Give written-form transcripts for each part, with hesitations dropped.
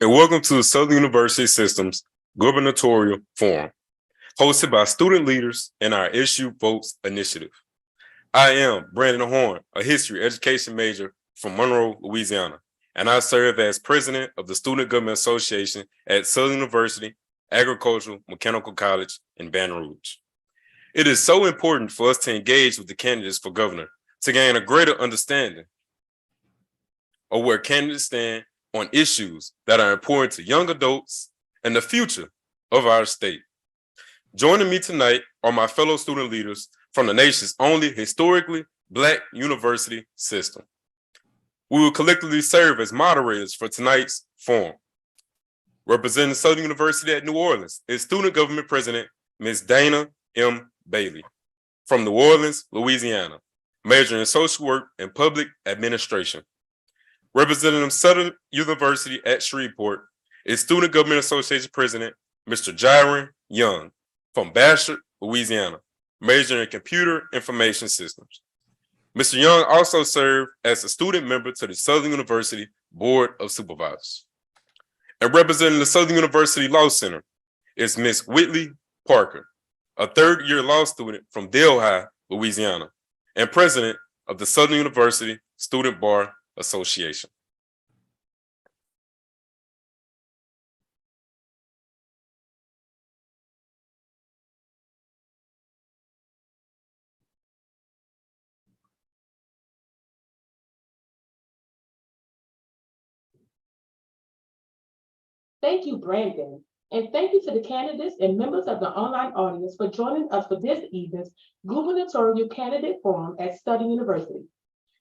and welcome to the Southern University System's Gubernatorial Forum, hosted by student leaders in our Issue Votes initiative. I am Brandon Horn, a history education major from Monroe, Louisiana, and I serve as president of the Student Government Association at Southern University Agricultural Mechanical College in Baton Rouge. It is so important for us to engage with the candidates for governor to gain a greater understanding of where candidates stand on issues that are important to young adults and the future of our state. Joining me tonight are my fellow student leaders from the nation's only historically Black university system. We will collectively serve as moderators for tonight's forum. Representing Southern University at New Orleans is Student Government President Ms. Dana M. Bailey from New Orleans, Louisiana, majoring in social work and public administration. Representing Southern University at Shreveport is Student Government Association President Mr. Jiren Young from Bastrop, Louisiana, majoring in computer information systems. Mr. Young also served as a student member to the Southern University Board of Supervisors. And representing the Southern University Law Center is Ms. Whitley Parker, a third-year law student from Delhi, Louisiana, and president of the Southern University Student Bar Association. Thank you, Brandon. And thank you to the candidates and members of the online audience for joining us for this evening's Gubernatorial Candidate Forum at Southern University.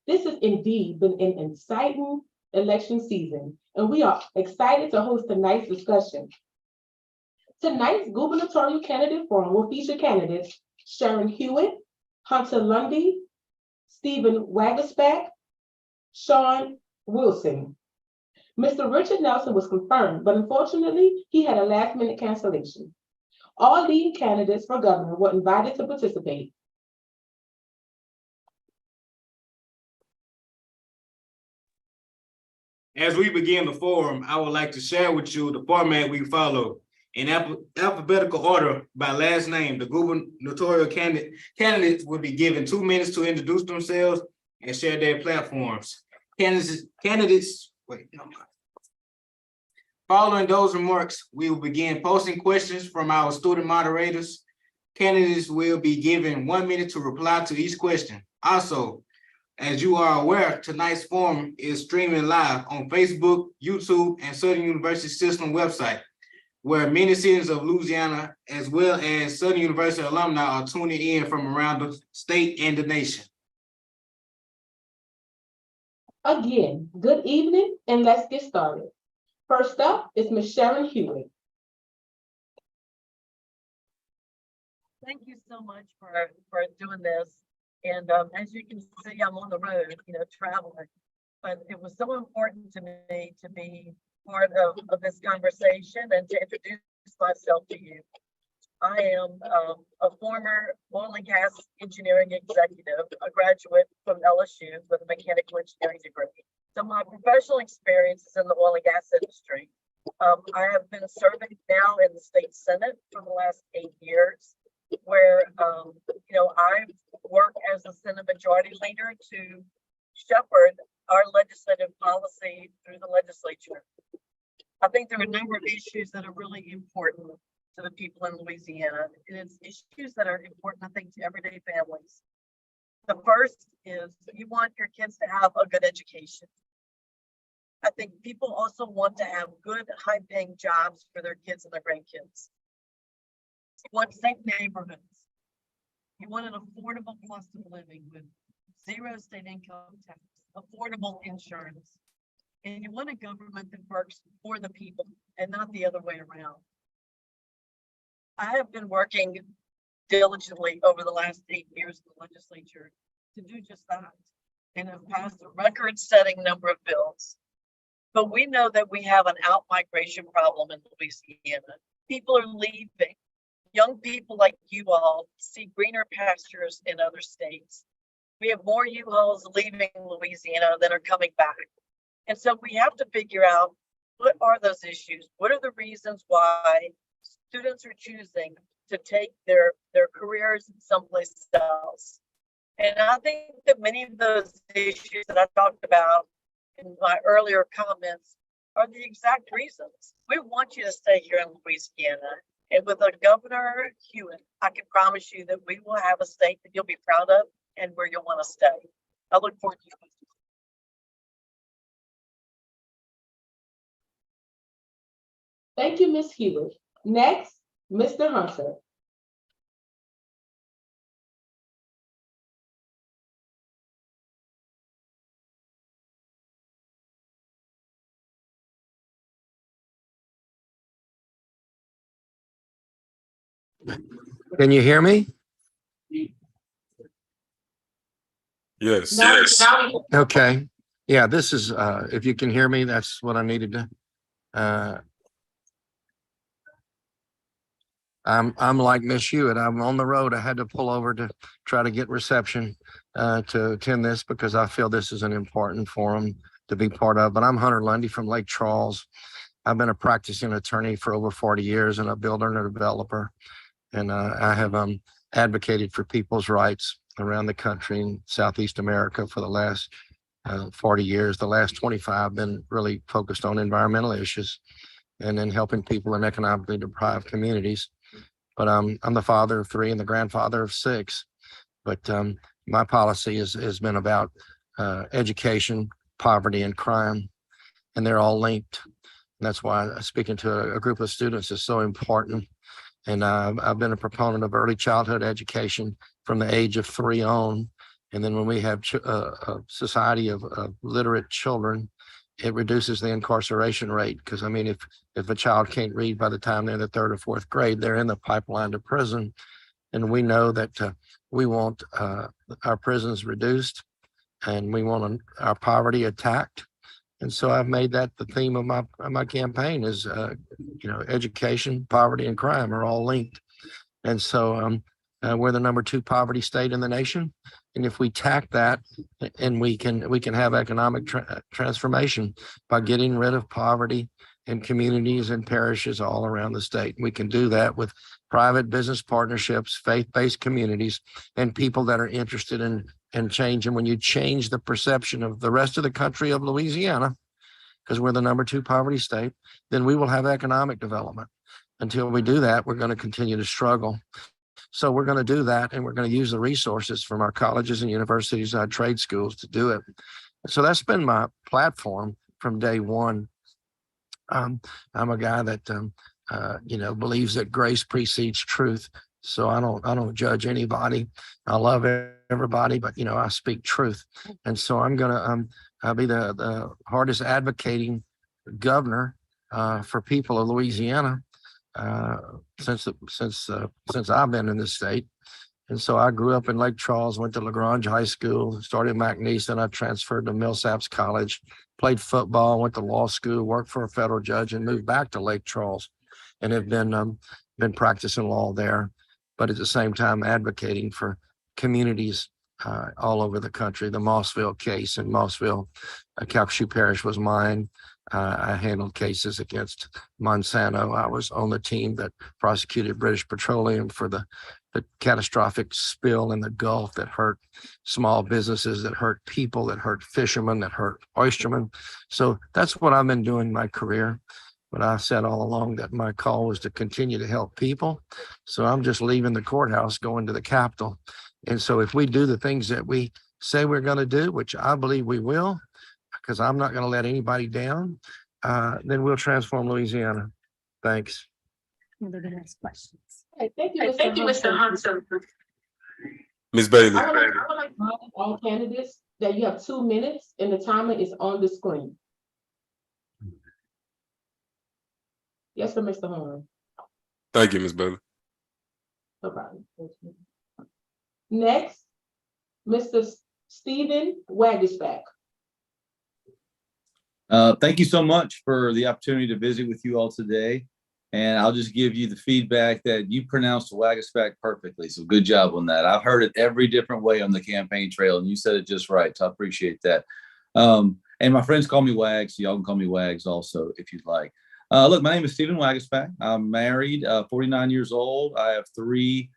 This has indeed been an exciting election season, and we are excited to host tonight's discussion. Tonight's Gubernatorial Candidate Forum will feature candidates Sharon Hewitt, Hunter Lundy, Stephen Wagerspack, Sean Wilson. Mr. Richard Nelson was confirmed, but unfortunately, he had a last-minute cancellation. All leading candidates for governor were invited to participate. As we begin the forum, I would like to share with you the format we follow. In alphabetical order by last name, the gubernatorial candidates will be given 2 minutes to introduce themselves and share their platforms. Following those remarks, we will begin posting questions from our student moderators. Candidates will be given 1 minute to reply to each question. Also, as you are aware, tonight's forum is streaming live on Facebook, YouTube, and Southern University System website, where many citizens of Louisiana, as well as Southern University alumni, are tuning in from around the state and the nation. Again, good evening, and let's get started. First up is Ms. Sharon Hewitt. Thank you so much for doing this. And as you can see, I'm on the road, traveling. But it was so important to me to be part of this conversation and to introduce myself to you. I am a former oil and gas engineering executive, a graduate from LSU with a mechanical engineering degree. So my professional experience is in the oil and gas industry. I have been serving now in the state Senate for the last 8 years, where I work as a Senate Majority Leader to shepherd our legislative policy through the legislature. I think there are a number of issues that are really important to the people in Louisiana. And it's issues that are important, I think, to everyday families. The first is you want your kids to have a good education. I think people also want to have good, high-paying jobs for their kids and their grandkids. You want safe neighborhoods. You want an affordable cost of living with zero state income tax, affordable insurance. And you want a government that works for the people and not the other way around. I have been working diligently over the last 8 years in the legislature to do just that, and have passed a record-setting number of bills. But we know that we have an out-migration problem in Louisiana. People are leaving. Young people like you all see greener pastures in other states. We have more U-Hauls leaving Louisiana than are coming back. And so we have to figure out What are those issues? What are the reasons why students are choosing to take their careers someplace else? And I think that many of those issues that I talked about in my earlier comments are the exact reasons. We want you to stay here in Louisiana. And with a Governor Hewitt, I can promise you that we will have a state that you'll be proud of and where you'll want to stay. I look forward to your questions. Thank you, Ms. Hewitt. Next, Mr. Hunter. Can you hear me? Yes. Now Okay. Yeah, this is, if you can hear me, that's what I needed to. I'm like Miss Hewitt. I'm on the road. I had to pull over to try to get reception to attend this because I feel this is an important forum to be part of. But I'm Hunter Lundy from Lake Charles. I've been a practicing attorney for over 40 years and a builder and a developer. And I have advocated for people's rights around the country in Southeast America for the last 40 years. The last 25 been really focused on environmental issues and then helping people in economically deprived communities. But I'm the father of 3 and the grandfather of 6. But my policy has been about education, poverty, and crime, and they're all linked. And that's why speaking to a group of students is so important. And I've been a proponent of early childhood education from the age of 3 on. And then when we have a society of literate children, it reduces the incarceration rate. Because I mean, if a child can't read by the time they're in the 3rd or 4th grade, they're in the pipeline to prison. And we know that we want our prisons reduced, and we want our poverty attacked. And so I've made that the theme of my campaign is, education, poverty, and crime are all linked. And so we're the #2 poverty state in the nation. And if we tack that, and we can have economic transformation by getting rid of poverty in communities and parishes all around the state. We can do that with private business partnerships, faith-based communities, and people that are interested in change. And when you change the perception of the rest of the country of Louisiana, because we're the #2 poverty state, then we will have economic development. Until we do that, we're going to continue to struggle. So we're going to do that, and we're going to use the resources from our colleges and universities, our trade schools to do it. So that's been my platform from day one. I'm a guy that believes that grace precedes truth. So I don't judge anybody. I love everybody, but I speak truth. And so I'm gonna I'll be the hardest advocating governor for people of Louisiana since I've been in this state. And so I grew up in Lake Charles, went to LaGrange High School, started McNeese, then I transferred to Millsaps College, played football, went to law school, worked for a federal judge, and moved back to Lake Charles, and have been practicing law there, but at the same time advocating for communities all over the country. The Mossville case in Mossville, Calcasieu Parish was mine. I handled cases against Monsanto. I was on the team that prosecuted British Petroleum for the catastrophic spill in the Gulf that hurt small businesses, that hurt people, that hurt fishermen, that hurt oystermen. So that's what I've been doing in my career. But I said all along that my call was to continue to help people. So I'm just leaving the courthouse, going to the Capitol. And so if we do the things that we say we're going to do, which I believe we will, because I'm not going to let anybody down, then we'll transform Louisiana. Thanks. They're going to ask questions. Okay, thank you, Mr. Hunter. Ms. Bailey. I would like to remind all candidates that you have 2 minutes and the timer is on the screen. Yes, sir, Mr. Horn. Thank you, Ms. Bailey. No problem. Next, Mr. Stephen Wagisback. Thank you so much for the opportunity to visit with you all today. And I'll just give you the feedback that you pronounced Wagisback perfectly. So good job on that. I've heard it every different way on the campaign trail, and you said it just right. So I appreciate that. And my friends call me Wags, so y'all can call me Wags also if you'd like. Look, my name is Stephen Wagaspack. I'm married, 49 years old. I have three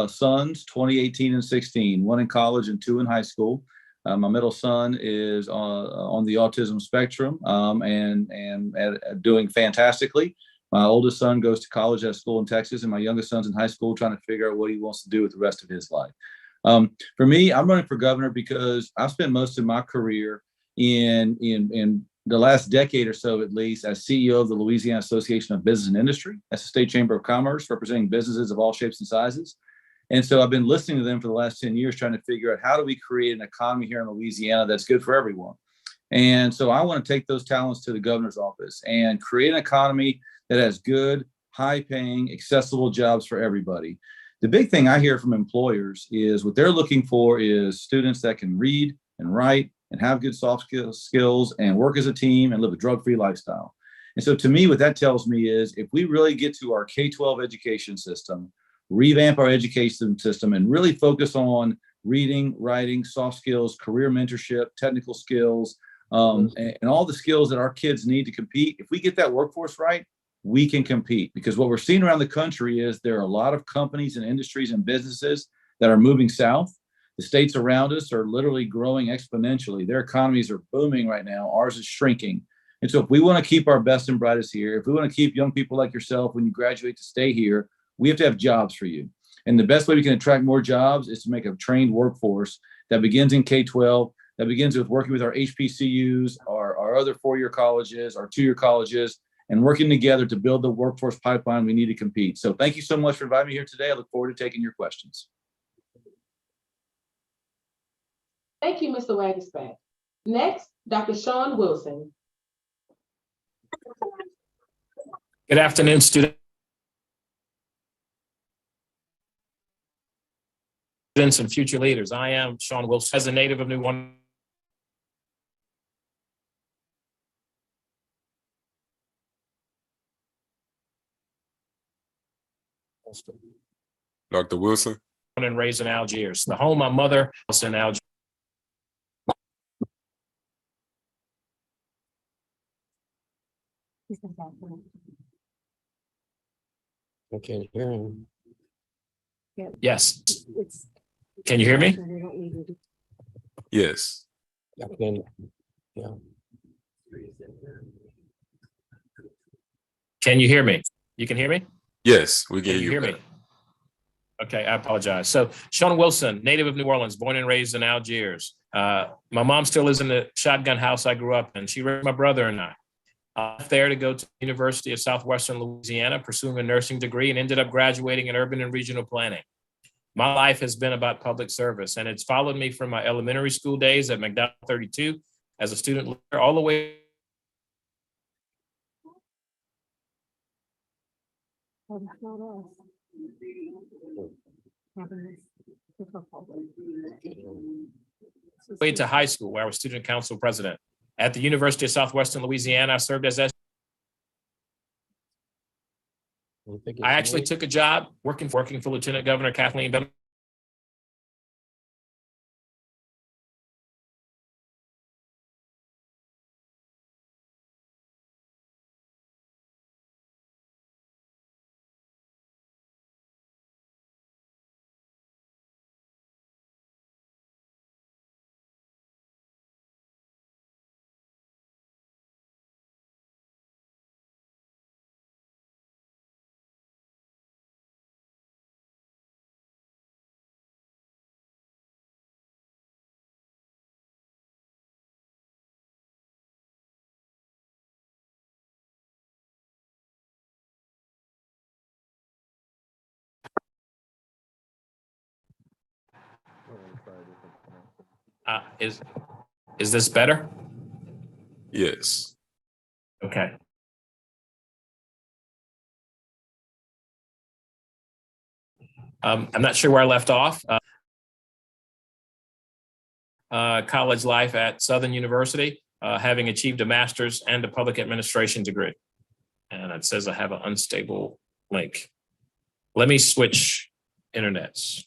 sons, 20, 18, and 16, one in college and two in high school. My middle son is on the autism spectrum and doing fantastically. My oldest son goes to college at a school in Texas, and my youngest son's in high school trying to figure out what he wants to do with the rest of his life. For me, I'm running for governor because I've spent most of my career in the last decade or so, at least, as CEO of the Louisiana Association of Business and Industry. That's the state chamber of commerce representing businesses of all shapes and sizes. And so I've been listening to them for the last 10 years, trying to figure out how do we create an economy here in Louisiana that's good for everyone. And so I want to take those talents to the governor's office and create an economy that has good, high paying, accessible jobs for everybody. The big thing I hear from employers is what they're looking for is students that can read and write and have good soft skills and work as a team and live a drug-free lifestyle. And so to me, what that tells me is if we really get to our K-12 education system, revamp our education system, and really focus on reading, writing, soft skills, career mentorship, technical skills, and all the skills that our kids need to compete, if we get that workforce right, we can compete. Because what we're seeing around the country is there are a lot of companies and industries and businesses that are moving south. The states around us are literally growing exponentially. Their economies are booming right now. Ours is shrinking. And so if we want to keep our best and brightest here, if we want to keep young people like yourself when you graduate to stay here, we have to have jobs for you. And the best way we can attract more jobs is to make a trained workforce that begins in K-12, that begins with working with our HBCUs, our other four-year colleges, our two-year colleges, and working together to build the workforce pipeline we need to compete. So thank you so much for inviting me here today. I look forward to taking your questions. Thank you, Mr. Wagaspack. Next, Dr. Sean Wilson. Good afternoon, students and future leaders. I am Sean Wilson. As a native of New Orleans, Dr. Wilson. born and raised in Algiers, the home my mother was in Algiers. I can't hear him. Yes. Can you hear me? Yes. I can, yeah. Can you hear me? You can hear me? Yes, we can Can you hear me? better. Okay, I apologize. So Sean Wilson, native of New Orleans, born and raised in Algiers. My mom still lives in the shotgun house I grew up in. She raised my brother and I. I left there to go to the University of Southwestern Louisiana, pursuing a nursing degree, and ended up graduating in urban and regional planning. My life has been about public service, and it's followed me from my elementary school days at McDowell 32 as a student leader all the way. Way to high school, where I was student council president. At the University of Southwestern Louisiana, I served as I actually took a job working for Lieutenant Governor Kathleen Bennett. Is this better? Yes. Okay. I'm not sure where I left off. College life at Southern University, having achieved a master's and a public administration degree. And it says I have an unstable link. Let me switch internets.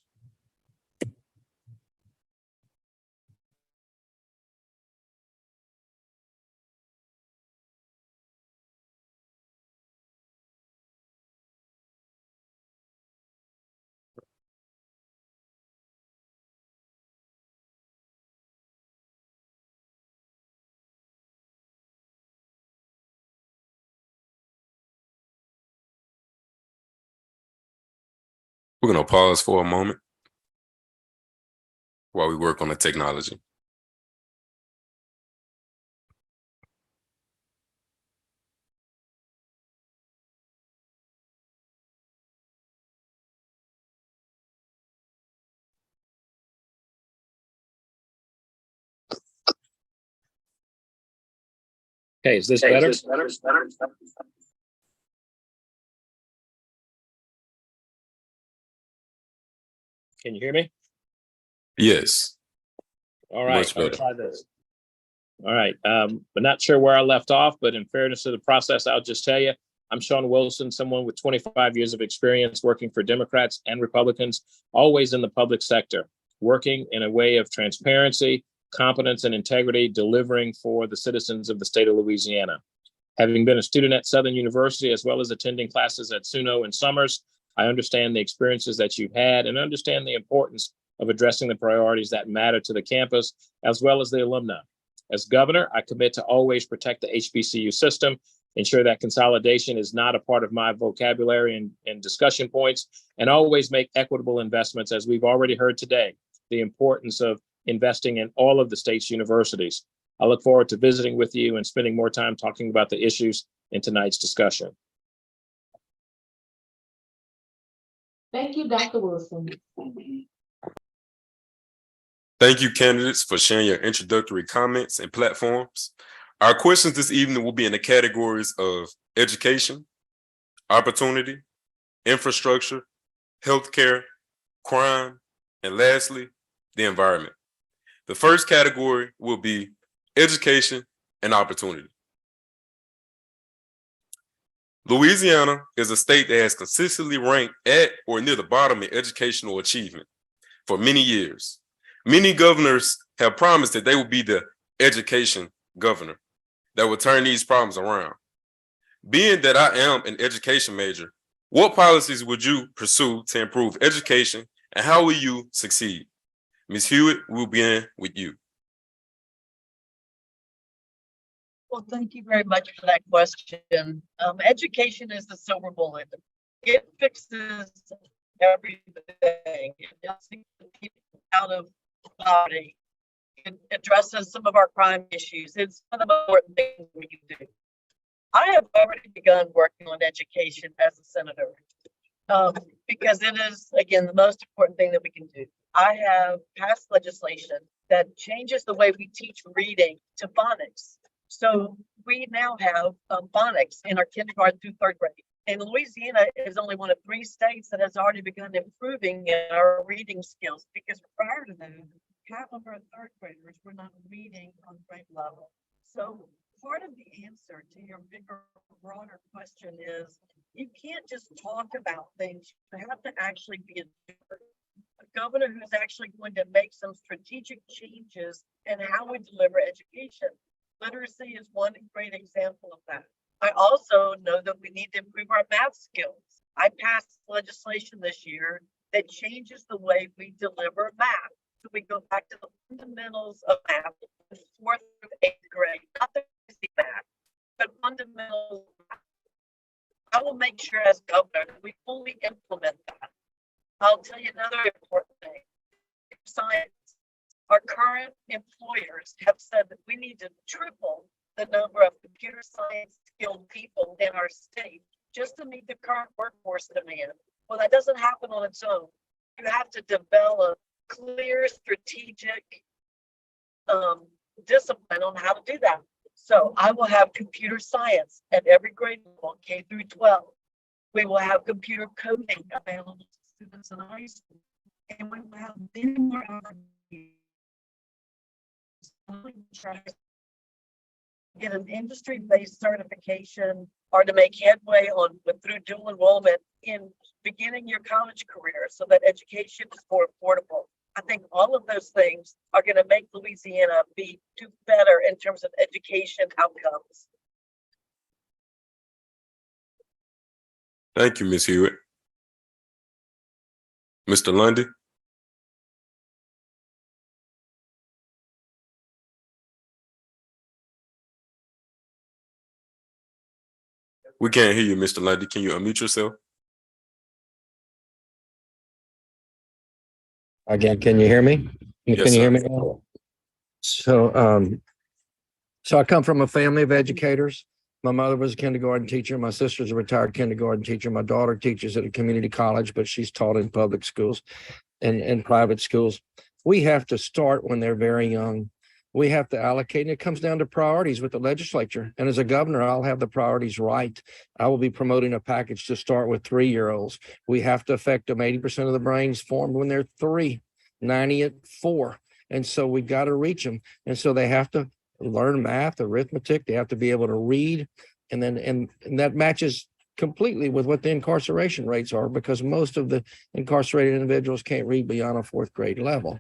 We're going to pause for a moment while we work on the technology. Okay, is this better? Can you hear me? Yes, All right, much I'll better. try this. All right, but not sure where I left off, but in fairness to the process, I'll just tell you, I'm Sean Wilson, someone with 25 years of experience working for Democrats and Republicans, always in the public sector, working in a way of transparency, competence, and integrity, delivering for the citizens of the state of Louisiana. Having been a student at Southern University, as well as attending classes at SUNO and Summers, I understand the experiences that you've had and understand the importance of addressing the priorities that matter to the campus, as well as the alumni. As governor, I commit to always protect the HBCU system, ensure that consolidation is not a part of my vocabulary and discussion points, and always make equitable investments, as we've already heard today, the importance of investing in all of the state's universities. I look forward to visiting with you and spending more time talking about the issues in tonight's discussion. Thank you, Dr. Wilson. Thank you, candidates, for sharing your introductory comments and platforms. Our questions this evening will be in the categories of education, opportunity, infrastructure, healthcare, crime, and lastly, the environment. The first category will be education and opportunity. Louisiana is a state that has consistently ranked at or near the bottom in educational achievement for many years. Many governors have promised that they will be the education governor that will turn these problems around. Being that I am an education major, what policies would you pursue to improve education and how will you succeed? Ms. Hewitt, we'll begin with you. Well, thank you very much for that question. Education is the silver bullet. It fixes everything. It helps people out of poverty. It addresses some of our crime issues. It's one of the important things we can do. I have already begun working on education as a senator because it is, again, the most important thing that we can do. I have passed legislation that changes the way we teach reading to phonics. So we now have phonics in our kindergarten through third grade. And Louisiana is only one of 3 states that has already begun improving in our reading skills, because prior to that, half of our third graders were not reading on grade level. So part of the answer to your bigger, broader question is you can't just talk about things. You have to actually be a governor who's actually going to make some strategic changes in how we deliver education. Literacy is one great example of that. I also know that we need to improve our math skills. I passed legislation this year that changes the way we deliver math. So we go back to the fundamentals of math in 4th through 8th grade, not the basic math, but fundamentals. I will make sure as governor that we fully implement that. I'll tell you another important thing. Science. Our current employers have said that we need to triple the number of computer science skilled people in our state just to meet the current workforce demand. Well, that doesn't happen on its own. You have to develop clear strategic discipline on how to do that. So I will have computer science at every grade level, K through 12. We will have computer coding available to students in high school. And we will have many more opportunities. Get an industry-based certification or to make headway on through dual enrollment in beginning your college career so that education is more affordable. I think all of those things are going to make Louisiana do better in terms of education outcomes. Thank you, Ms. Hewitt. Mr. Lundy. We can't hear you, Mr. Lundy. Can you unmute yourself? Again, can you hear me? Yes, Can you hear sir. me now? So I come from a family of educators. My mother was a kindergarten teacher. My sister's a retired kindergarten teacher. My daughter teaches at a community college, but she's taught in public schools and private schools. We have to start when they're very young. We have to allocate, and it comes down to priorities with the legislature. And as a governor, I'll have the priorities right. I will be promoting a package to start with 3-year-olds. We have to affect them. 80% of the brains formed when they're 3, 90 at 4. And so we've got to reach them. And so they have to learn math, arithmetic. They have to be able to read. And then, and that matches completely with what the incarceration rates are, because most of the incarcerated individuals can't read beyond a 4th grade level.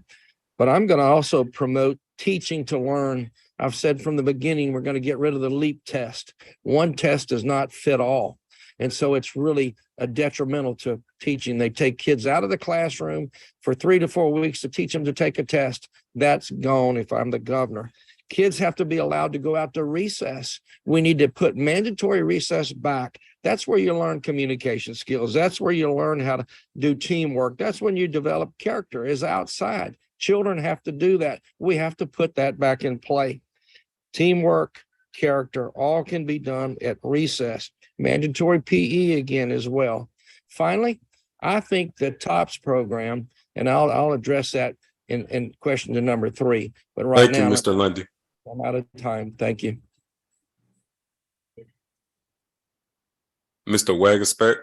But I'm going to also promote teaching to learn. I've said from the beginning, we're going to get rid of the LEAP test. One test does not fit all. And so it's really a detrimental to teaching. They take kids out of the classroom for 3 to 4 weeks to teach them to take a test. That's gone if I'm the governor. Kids have to be allowed to go out to recess. We need to put mandatory recess back. That's where you learn communication skills. That's where you learn how to do teamwork. That's when you develop character, is outside. Children have to do that. We have to put that back in play. Teamwork, character, all can be done at recess. Mandatory PE again as well. Finally, I think the TOPS program, and I'll address that in question to number 3. But right Thank you, now, Mr. Lundy. I'm out of time. Thank you. Mr. Wagaspack.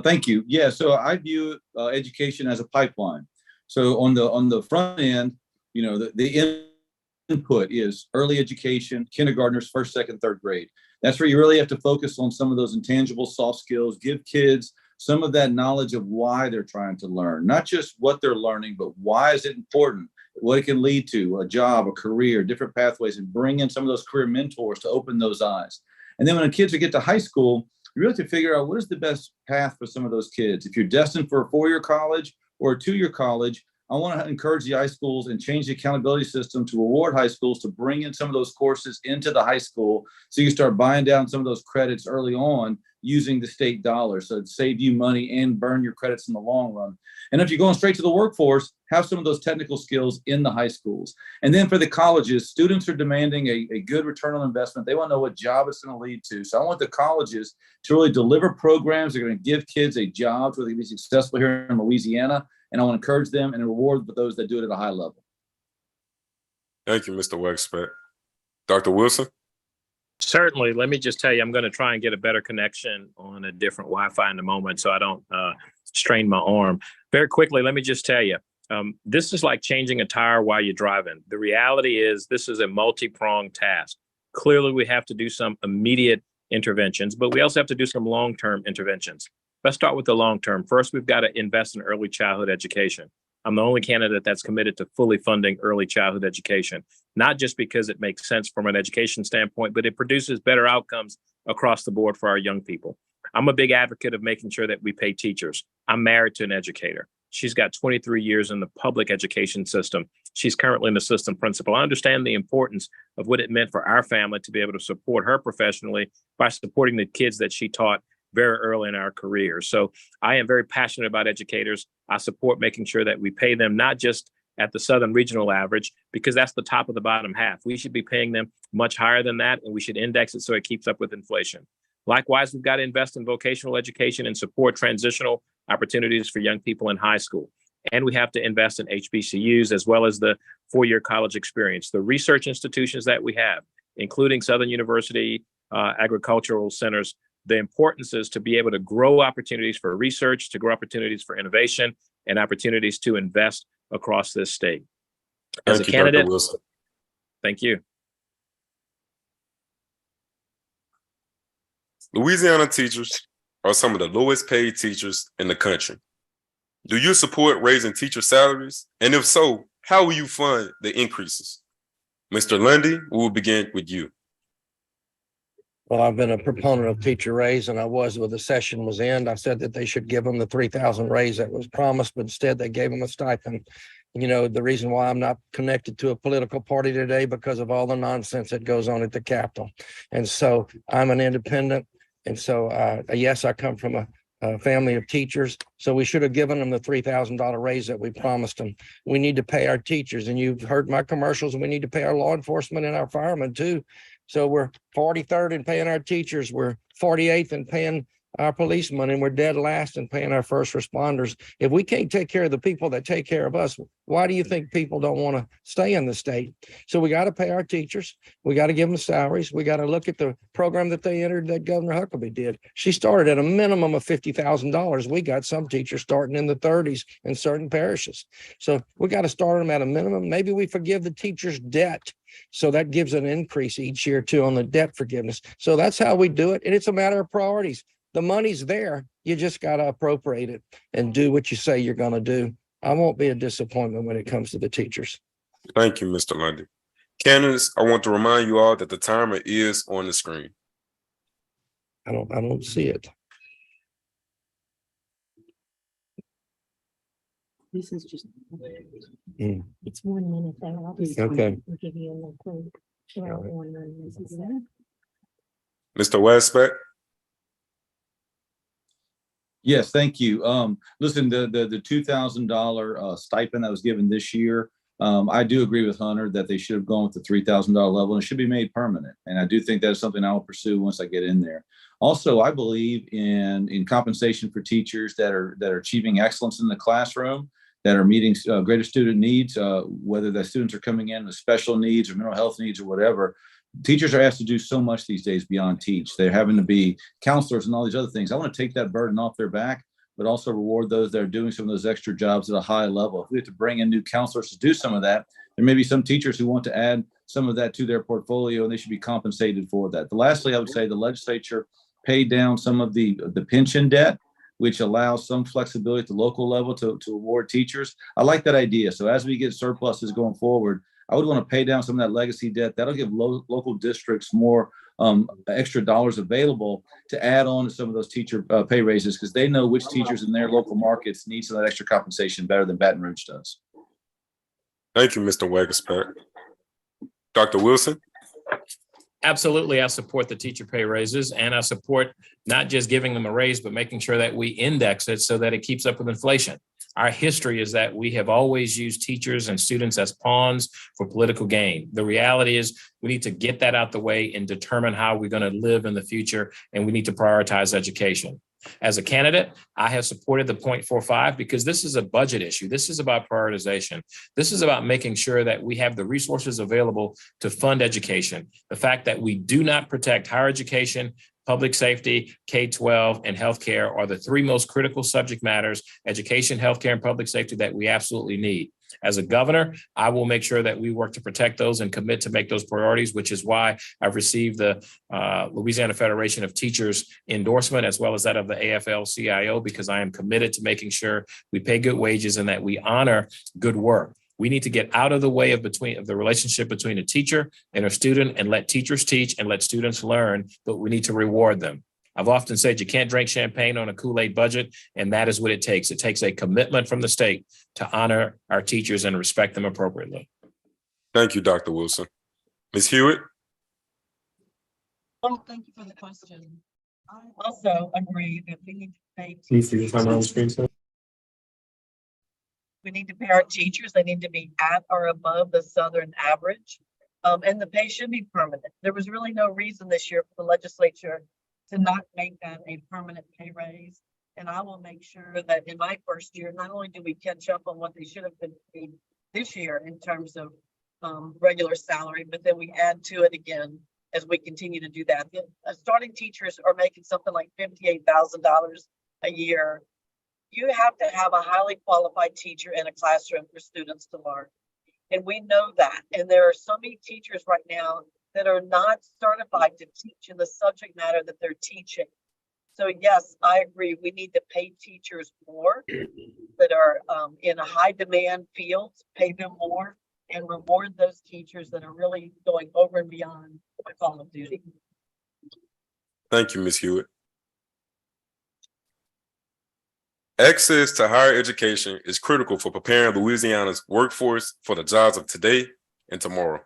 Thank you. Yeah, so I view education as a pipeline. So on the front end, you know, the input is early education, kindergartners, 1st, 2nd, 3rd grade. That's where you really have to focus on some of those intangible soft skills, give kids some of that knowledge of why they're trying to learn, not just what they're learning, but why is it important, what it can lead to, a job, a career, different pathways, and bring in some of those career mentors to open those eyes. And then when the kids get to high school, you really have to figure out what is the best path for some of those kids. If you're destined for a 4-year college or a 2-year college, I want to encourage the high schools and change the accountability system to reward high schools to bring in some of those courses into the high school, so you start buying down some of those credits early on using the state dollars. So it save you money and burn your credits in the long run. And if you're going straight to the workforce, have some of those technical skills in the high schools. And then for the colleges, students are demanding a good return on investment. They want to know what job it's going to lead to. So I want the colleges to really deliver programs that are going to give kids a job so they can be successful here in Louisiana. And I want to encourage them and reward those that do it at a high level. Thank you, Mr. Wagaspack. Dr. Wilson. Certainly. Let me just tell you, I'm going to try and get a better connection on a different Wi-Fi in a moment so I don't strain my arm. Very quickly, let me just tell you, this is like changing a tire while you're driving. The reality is this is a multi-pronged task. Clearly, we have to do some immediate interventions, but we also have to do some long-term interventions. Let's start with the long-term. First, we've got to invest in early childhood education. I'm the only candidate that's committed to fully funding early childhood education, not just because it makes sense from an education standpoint, but it produces better outcomes across the board for our young people. I'm a big advocate of making sure that we pay teachers. I'm married to an educator. She's got 23 years in the public education system. She's currently an assistant principal. I understand the importance of what it meant for our family to be able to support her professionally by supporting the kids that she taught very early in our career. So I am very passionate about educators. I support making sure that we pay them not just at the Southern regional average, because that's the top of the bottom half. We should be paying them much higher than that, and we should index it so it keeps up with inflation. Likewise, we've got to invest in vocational education and support transitional opportunities for young people in high school. And we have to invest in HBCUs as well as the 4-year college experience. The research institutions that we have, including Southern University, agricultural centers, the importance is to be able to grow opportunities for research, to grow opportunities for innovation, and opportunities to invest across this state. As a candidate, Dr. Wilson. Thank you. Louisiana teachers are some of the lowest paid teachers in the country. Do you support raising teacher salaries? And if so, how will you fund the increases? Mr. Lundy, we will begin with you. Well, I've been a proponent of teacher raise, and I was when the session was in. I said that they should give them the 3,000 raise that was promised, but instead they gave them a stipend. You know, the reason why I'm not connected to a political party today, because of all the nonsense that goes on at the Capitol. And so I'm an independent. And so, yes, I come from family of teachers. So we should have given them the $3,000 raise that we promised them. We need to pay our teachers, and you've heard my commercials, and we need to pay our law enforcement and our firemen too. So we're 43rd in paying our teachers. We're 48th in paying our policemen, and we're dead last in paying our first responders. If we can't take care of the people that take care of us, why do you think people don't want to stay in the state? So we got to pay our teachers. We got to give them salaries. We got to look at the program that they entered that Governor Huckabee did. She started at a minimum of $50,000. We got some teachers starting in the 30s in certain parishes. So we got to start them at a minimum. Maybe we forgive the teachers' debt. So that gives an increase each year too on the debt forgiveness. So that's how we do it. And it's a matter of priorities. The money's there. You just got to appropriate it and do what you say you're going to do. I won't be a disappointment when it comes to the teachers. Thank you, Mr. Lundy. Candidates, I want to remind you all that the timer is on the screen. I don't see it. This is just. Mm. It's 1 minute there. I'll just. Okay. We'll give you a little clue. We're all 1 minute. Is that? Mr. Westbeck? Yes, thank you. Listen, the $2,000 stipend that was given this year, I do agree with Hunter that they should have gone with the $3,000 level, and it should be made permanent. And I do think that's something I will pursue once I get in there. Also, I believe in compensation for teachers that are achieving excellence in the classroom, that are meeting greater student needs, whether the students are coming in with special needs or mental health needs or whatever. Teachers are asked to do so much these days beyond teach. They're having to be counselors and all these other things. I want to take that burden off their back, but also reward those that are doing some of those extra jobs at a high level. If we have to bring in new counselors to do some of that, there may be some teachers who want to add some of that to their portfolio, and they should be compensated for that. But lastly, I would say the legislature paid down some of the pension debt, which allows some flexibility at the local level to award teachers. I like that idea. So as we get surpluses going forward, I would want to pay down some of that legacy debt. That'll give local districts more extra dollars available to add on to some of those teacher pay raises, because they know which teachers in their local markets need some of that extra compensation better than Baton Rouge does. Thank you, Mr. Waggespack. Dr. Wilson? Absolutely, I support the teacher pay raises, and I support not just giving them a raise, but making sure that we index it so that it keeps up with inflation. Our history is that we have always used teachers and students as pawns for political gain. The reality is we need to get that out the way and determine how we're going to live in the future, and we need to prioritize education. As a candidate, I have supported the 0.45 because this is a budget issue. This is about prioritization. This is about making sure that we have the resources available to fund education. The fact that we do not protect higher education, public safety, K-12, and healthcare are the three most critical subject matters, education, healthcare, and public safety, that we absolutely need. As a governor, I will make sure that we work to protect those and commit to make those priorities, which is why I've received the Louisiana Federation of Teachers endorsement, as well as that of the AFL-CIO, because I am committed to making sure we pay good wages and that we honor good work. We need to get out of the way of the relationship between a teacher and a student and let teachers teach and let students learn, but we need to reward them. I've often said you can't drink champagne on a Kool-Aid budget, and that is what it takes. It takes a commitment from the state to honor our teachers and respect them appropriately. Thank you, Dr. Wilson. Ms. Hewitt? Oh, thank you for the question. I also agree that we need to pay teachers. We need to pay our teachers. They need to be at or above the Southern average. And the pay should be permanent. There was really no reason this year for the legislature to not make that a permanent pay raise. And I will make sure that in my first year, not only do we catch up on what they should have been paid this year in terms of regular salary, but then we add to it again as we continue to do that. Starting teachers are making something like $58,000 a year. You have to have a highly qualified teacher in a classroom for students to learn. And we know that. And there are so many teachers right now that are not certified to teach in the subject matter that they're teaching. So yes, I agree. We need to pay teachers more that are in a high demand fields, pay them more, and reward those teachers that are really going over and beyond the call of duty. Thank you, Ms. Hewitt. Access to higher education is critical for preparing Louisiana's workforce for the jobs of today and tomorrow.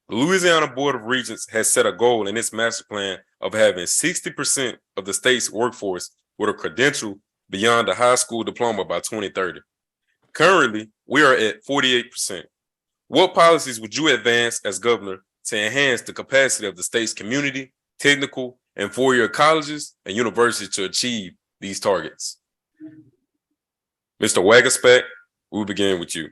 The Louisiana Board of Regents has set a goal in its master plan of having 60% of the state's workforce with a credential beyond a high school diploma by 2030. Currently, we are at 48%. What policies would you advance as governor to enhance the capacity of the state's community, technical, and four-year colleges and universities to achieve these targets? Mr. Wagaspack, we'll begin with you.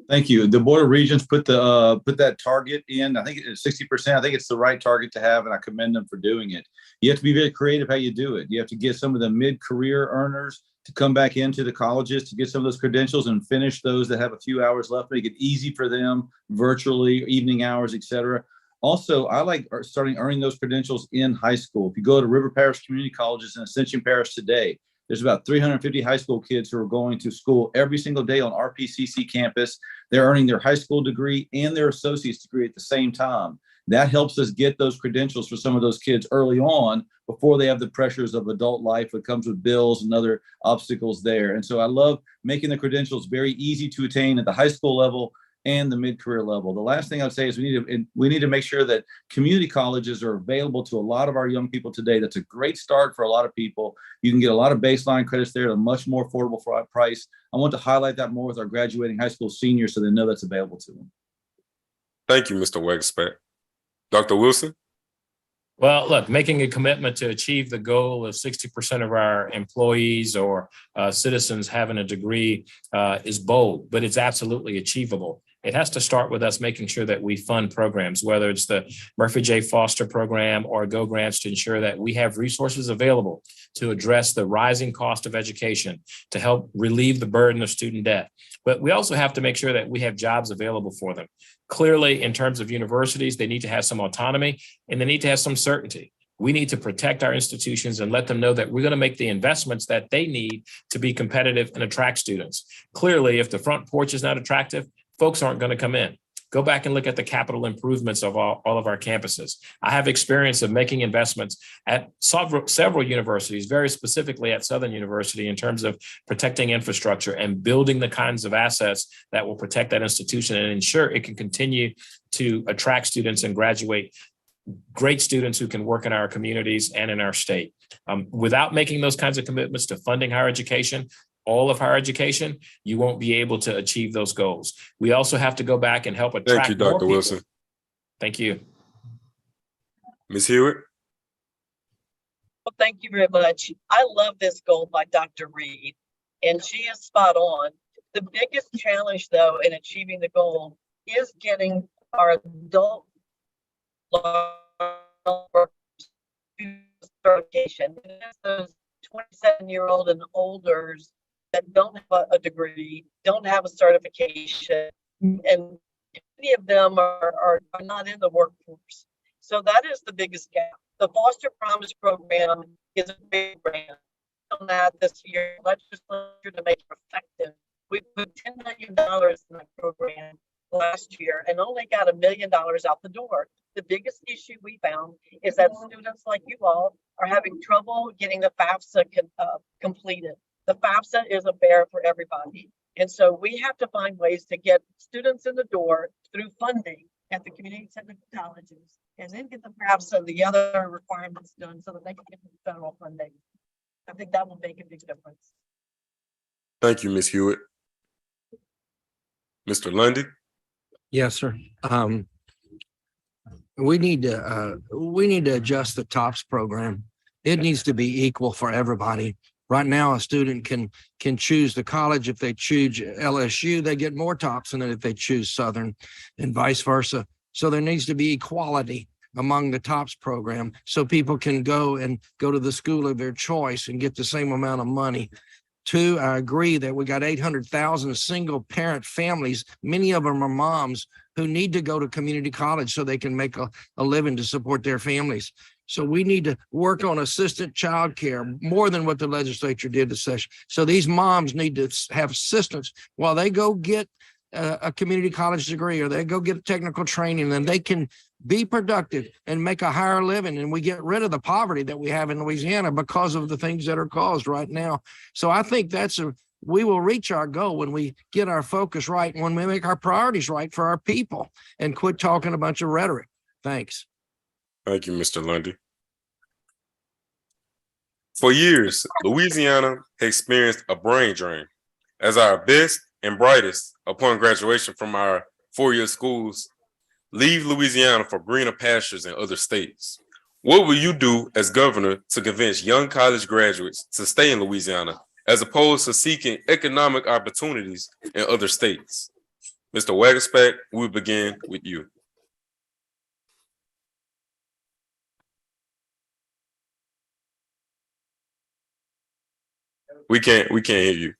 Thank you. The Board of Regents put that target in. I think it's 60%. I think it's the right target to have, and I commend them for doing it. You have to be very creative how you do it. You have to get some of the mid-career earners to come back into the colleges to get some of those credentials and finish those that have a few hours left, make it easy for them virtually, evening hours, et cetera. Also, I like starting earning those credentials in high school. If you go to River Parish Community Colleges in Ascension Parish today, there's about 350 high school kids who are going to school every single day on RPCC campus. They're earning their high school degree and their associate's degree at the same time. That helps us get those credentials for some of those kids early on before they have the pressures of adult life that comes with bills and other obstacles there. And so I love making the credentials very easy to attain at the high school level and the mid-career level. The last thing I would say is we need to make sure that community colleges are available to a lot of our young people today. That's a great start for a lot of people. You can get a lot of baseline credits there at a much more affordable price. I want to highlight that more with our graduating high school seniors so they know that's available to them. Thank you, Mr. Wagaspack. Dr. Wilson? Well, look, making a commitment to achieve the goal of 60% of our employees or citizens having a degree is bold, but it's absolutely achievable. It has to start with us making sure that we fund programs, whether it's the Murphy J. Foster program or Go Grants, to ensure that we have resources available to address the rising cost of education, to help relieve the burden of student debt. But we also have to make sure that we have jobs available for them. Clearly, in terms of universities, they need to have some autonomy and they need to have some certainty. We need to protect our institutions and let them know that we're going to make the investments that they need to be competitive and attract students. Clearly, if the front porch is not attractive, folks aren't going to come in. Go back and look at the capital improvements of all of our campuses. I have experience of making investments at several universities, very specifically at Southern University, in terms of protecting infrastructure and building the kinds of assets that will protect that institution and ensure it can continue to attract students and graduate great students who can work in our communities and in our state. Without making those kinds of commitments to funding higher education, all of higher education, you won't be able to achieve those goals. We also have to go back and help attract Thank you, more Dr. people. Wilson. Thank you. Ms. Hewitt? Well, thank you very much. I love this goal by Dr. Reed, and she is spot on. The biggest challenge, though, in achieving the goal is getting our adult certification. Those 27-year-old and olders that don't have a degree, don't have a certification, and many of them are not in the workforce. So that is the biggest gap. The Foster Promise Program is a big grant. On that this year, legislature to make it effective. We put $10 million in that program last year and only got $1 million out the door. The biggest issue we found is that students like you all are having trouble getting the FAFSA completed. The FAFSA is a bear for everybody. And so we have to find ways to get students in the door through funding at the community technical colleges and then get the FAFSA and the other requirements done so that they can get the federal funding. I think that will make a big difference. Thank you, Ms. Hewitt. Mr. Lundy? Yes, sir. We need to adjust the TOPS program. It needs to be equal for everybody. Right now, a student can choose the college. If they choose LSU, they get more TOPS than if they choose Southern, and vice versa. So there needs to be equality among the TOPS program so people can go to the school of their choice and get the same amount of money. Two, I agree that we got 800,000 single parent families. Many of them are moms who need to go to community college so they can make a living to support their families. So we need to work on assistant child care more than what the legislature did this session. So these moms need to have assistance while they go get a community college degree or they go get technical training, and they can be productive and make a higher living. And we get rid of the poverty that we have in Louisiana because of the things that are caused right now. So I think we will reach our goal when we get our focus right and when we make our priorities right for our people and quit talking a bunch of rhetoric. Thanks. Thank you, Mr. Lundy. For years, Louisiana has experienced a brain drain as our best and brightest upon graduation from our four-year schools leave Louisiana for greener pastures in other states. What will you do as governor to convince young college graduates to stay in Louisiana as opposed to seeking economic opportunities in other states? Mr. Wagerspack, we'll begin with you. We can't hear you.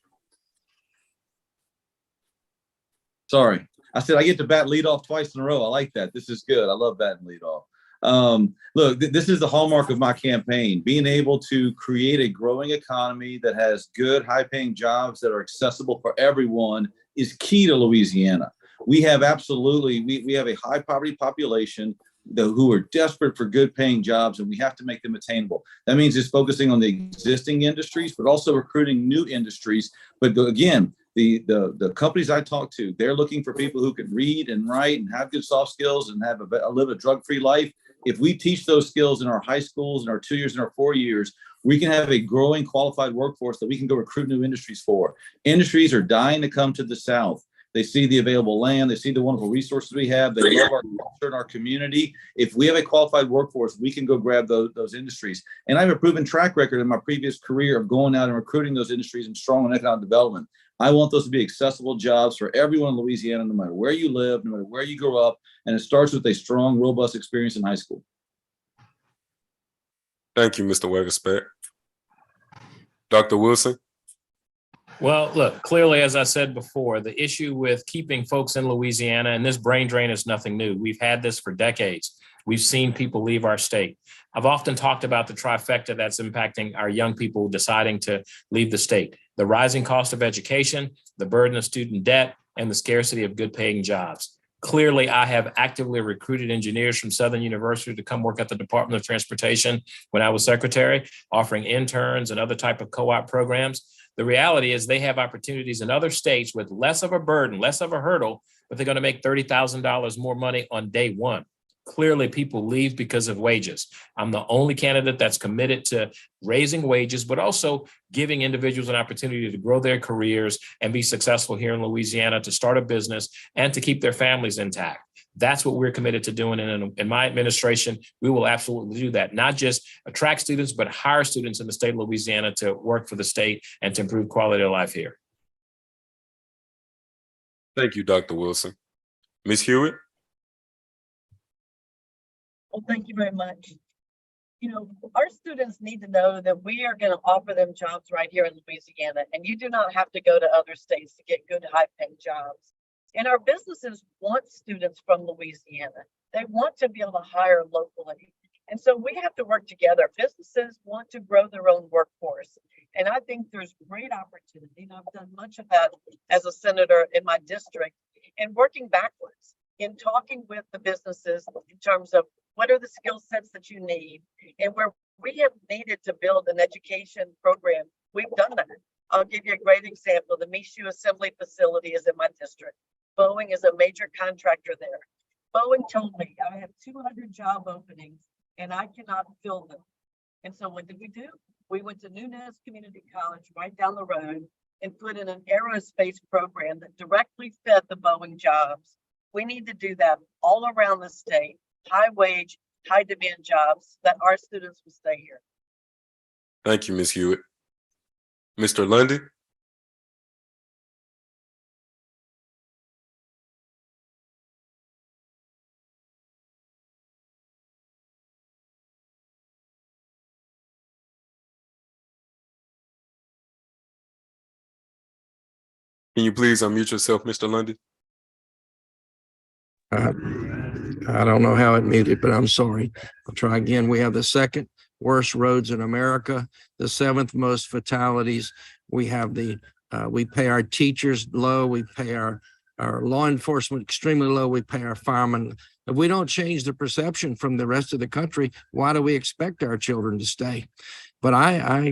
Sorry. I said I get to bat lead off twice in a row. I like that. This is good. I love batting lead off. Look, this is the hallmark of my campaign, being able to create a growing economy that has good, high-paying jobs that are accessible for everyone is key to Louisiana. We have we have a high poverty population who are desperate for good paying jobs, and we have to make them attainable. That means it's focusing on the existing industries, but also recruiting new industries. But again, the companies I talk to, they're looking for people who can read and write and have good soft skills and live a drug-free life. If we teach those skills in our high schools, in our 2 years, in our 4 years, we can have a growing qualified workforce that we can go recruit new industries for. Industries are dying to come to the South. They see the available land. They see the wonderful resources we have. They love our culture and our community. If we have a qualified workforce, we can go grab those industries. And I have a proven track record in my previous career of going out and recruiting those industries and strong on economic development. I want those to be accessible jobs for everyone in Louisiana, no matter where you live, no matter where you grow up. And it starts with a strong, robust experience in high school. Thank you, Mr. Wagerspack. Dr. Wilson? Well, look, clearly, as I said before, the issue with keeping folks in Louisiana, and this brain drain is nothing new. We've had this for decades. We've seen people leave our state. I've often talked about the trifecta that's impacting our young people deciding to leave the state: the rising cost of education, the burden of student debt, and the scarcity of good paying jobs. Clearly, I have actively recruited engineers from Southern University to come work at the Department of Transportation when I was secretary, offering interns and other type of co-op programs. The reality is they have opportunities in other states with less of a burden, less of a hurdle, but they're going to make $30,000 more money on day one. Clearly, people leave because of wages. I'm the only candidate that's committed to raising wages, but also giving individuals an opportunity to grow their careers and be successful here in Louisiana, to start a business and to keep their families intact. That's what we're committed to doing. And in my administration, we will absolutely do that. Not just attract students, but hire students in the state of Louisiana to work for the state and to improve quality of life here. Thank you, Dr. Wilson. Ms. Hewitt? Well, thank you very much. You know, our students need to know that we are going to offer them jobs right here in Louisiana, and you do not have to go to other states to get good, high-paying jobs. And our businesses want students from Louisiana. They want to be able to hire locally. And so we have to work together. Businesses want to grow their own workforce. And I think there's great opportunity. And I've done much of that as a senator in my district, and working backwards in talking with the businesses in terms of what are the skill sets that you need, and where we have needed to build an education program, we've done that. I'll give you a great example. The Michoud Assembly Facility is in my district. Boeing is a major contractor there. Boeing told me I have 200 job openings and I cannot fill them. And so what did we do? We went to Nunez Community College right down the road and put in an aerospace program that directly fed the Boeing jobs. We need to do that all around the state, high wage, high demand jobs, that our students will stay here. Thank you, Ms. Hewitt. Mr. Lundy? Can you please unmute yourself, Mr. Lundy? I don't know how it muted, but I'm sorry. I'll try again. We have the second worst roads in America, the seventh most fatalities. We have we pay our teachers low. We pay our law enforcement extremely low. We pay our firemen. If we don't change the perception from the rest of the country, why do we expect our children to stay? But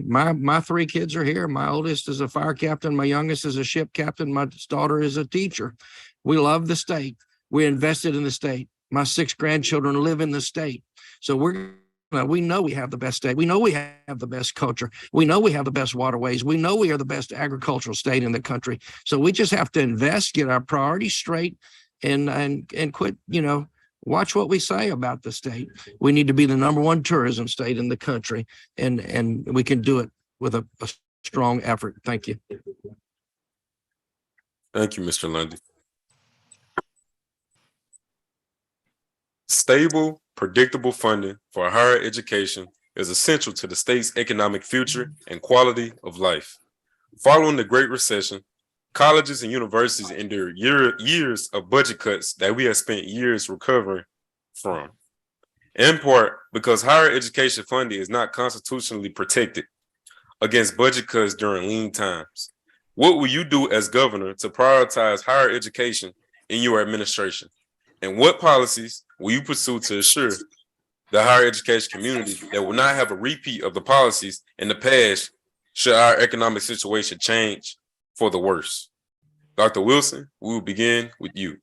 my three kids are here. My oldest is a fire captain. My youngest is a ship captain. My daughter is a teacher. We love the state. We invested in the state. My 6 grandchildren live in the state. So we're we know we have the best state. We know we have the best culture. We know we have the best waterways. We know we are the best agricultural state in the country. So we just have to invest, get our priorities straight, and quit, watch what we say about the state. We need to be the #1 tourism state in the country, and we can do it with a strong effort. Thank you. Thank you, Mr. Lundy. Stable, predictable funding for higher education is essential to the state's economic future and quality of life. Following the Great Recession, colleges and universities endured years of budget cuts that we have spent years recovering from, in part because higher education funding is not constitutionally protected against budget cuts during lean times. What will you do as governor to prioritize higher education in your administration? And what policies will you pursue to assure the higher education community that will not have a repeat of the policies in the past should our economic situation change for the worse? Dr. Wilson, we will begin with you.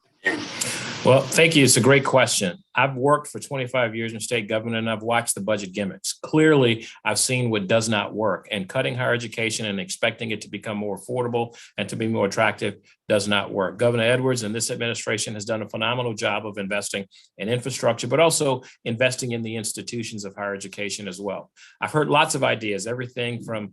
Well, thank you. It's a great question. I've worked for 25 years in state government, and I've watched the budget gimmicks. Clearly, I've seen what does not work, and cutting higher education and expecting it to become more affordable and to be more attractive does not work. Governor Edwards and this administration has done a phenomenal job of investing in infrastructure, but also investing in the institutions of higher education as well. I've heard lots of ideas, everything from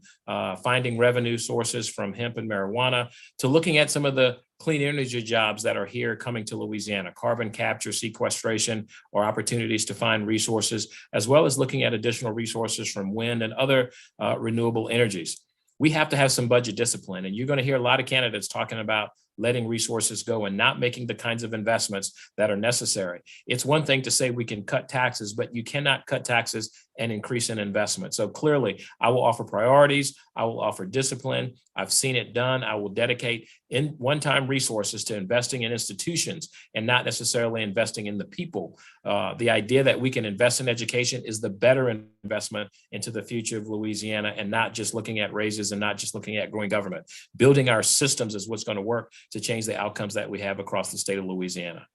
finding revenue sources from hemp and marijuana to looking at some of the clean energy jobs that are here coming to Louisiana, carbon capture, sequestration, or opportunities to find resources, as well as looking at additional resources from wind and other renewable energies. We have to have some budget discipline, and you're going to hear a lot of candidates talking about letting resources go and not making the kinds of investments that are necessary. It's one thing to say we can cut taxes, but you cannot cut taxes and increase in investment. So clearly, I will offer priorities. I will offer discipline. I've seen it done. I will dedicate in one-time resources to investing in institutions and not necessarily investing in the people. The idea that we can invest in education is the better investment into the future of Louisiana, and not just looking at raises and not just looking at growing government. Building our systems is what's going to work to change the outcomes that we have across the state of Louisiana.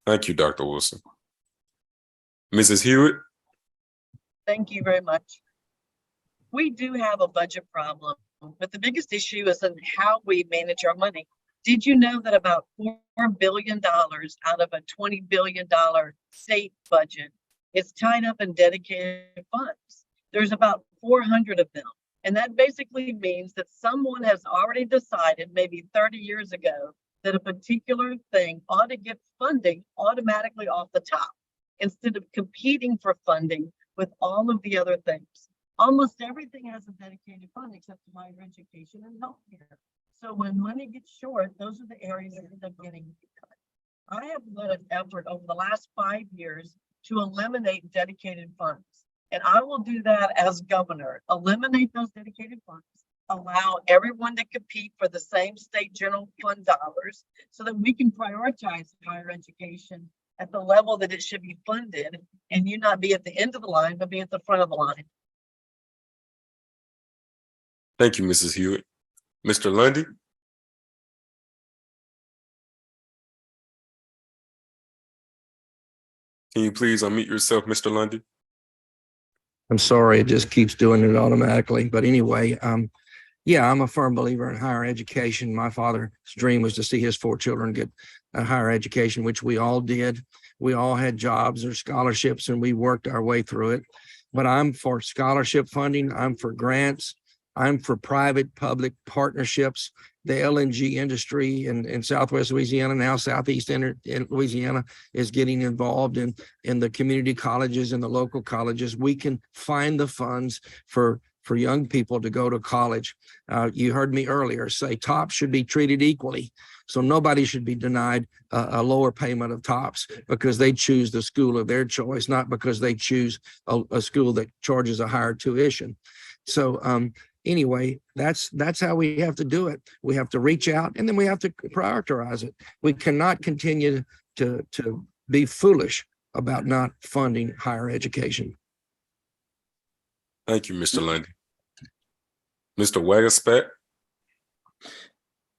Thank you, Dr. Wilson. Mrs. Hewitt. Thank you very much. We do have a budget problem, but the biggest issue is in how we manage our money. Did you know that about $4 billion out of a $20 billion state budget is tied up in dedicated funds? There's about 400 of them. And that basically means that someone has already decided maybe 30 years ago that a particular thing ought to get funding automatically off the top instead of competing for funding with all of the other things. Almost everything has a dedicated fund except higher education and healthcare. So when money gets short, those are the areas that end up getting cut. I have led an effort over the last 5 years to eliminate dedicated funds. And I will do that as governor, eliminate those dedicated funds, allow everyone to compete for the same state general fund dollars so that we can prioritize higher education at the level that it should be funded, and you not be at the end of the line, but be at the front of the line. Thank you, Mrs. Hewitt. Mr. Lundy. Can you please unmute yourself, Mr. Lundy? I'm sorry, it just keeps doing it automatically. But anyway, yeah, I'm a firm believer in higher education. My father's dream was to see his 4 children get a higher education, which we all did. We all had jobs or scholarships, and we worked our way through it. But I'm for scholarship funding. I'm for grants. I'm for private-public partnerships. The LNG industry in Southwest Louisiana, now Southeast Louisiana, is getting involved in the community colleges and the local colleges. We can find the funds for young people to go to college. You heard me earlier say TOPS should be treated equally. So nobody should be denied a lower payment of TOPS because they choose the school of their choice, not because they choose a school that charges a higher tuition. So anyway, that's how we have to do it. We have to reach out, and then we have to prioritize it. We cannot continue to be foolish about not funding higher education. Thank you, Mr. Lundy. Mr. Wagaspat.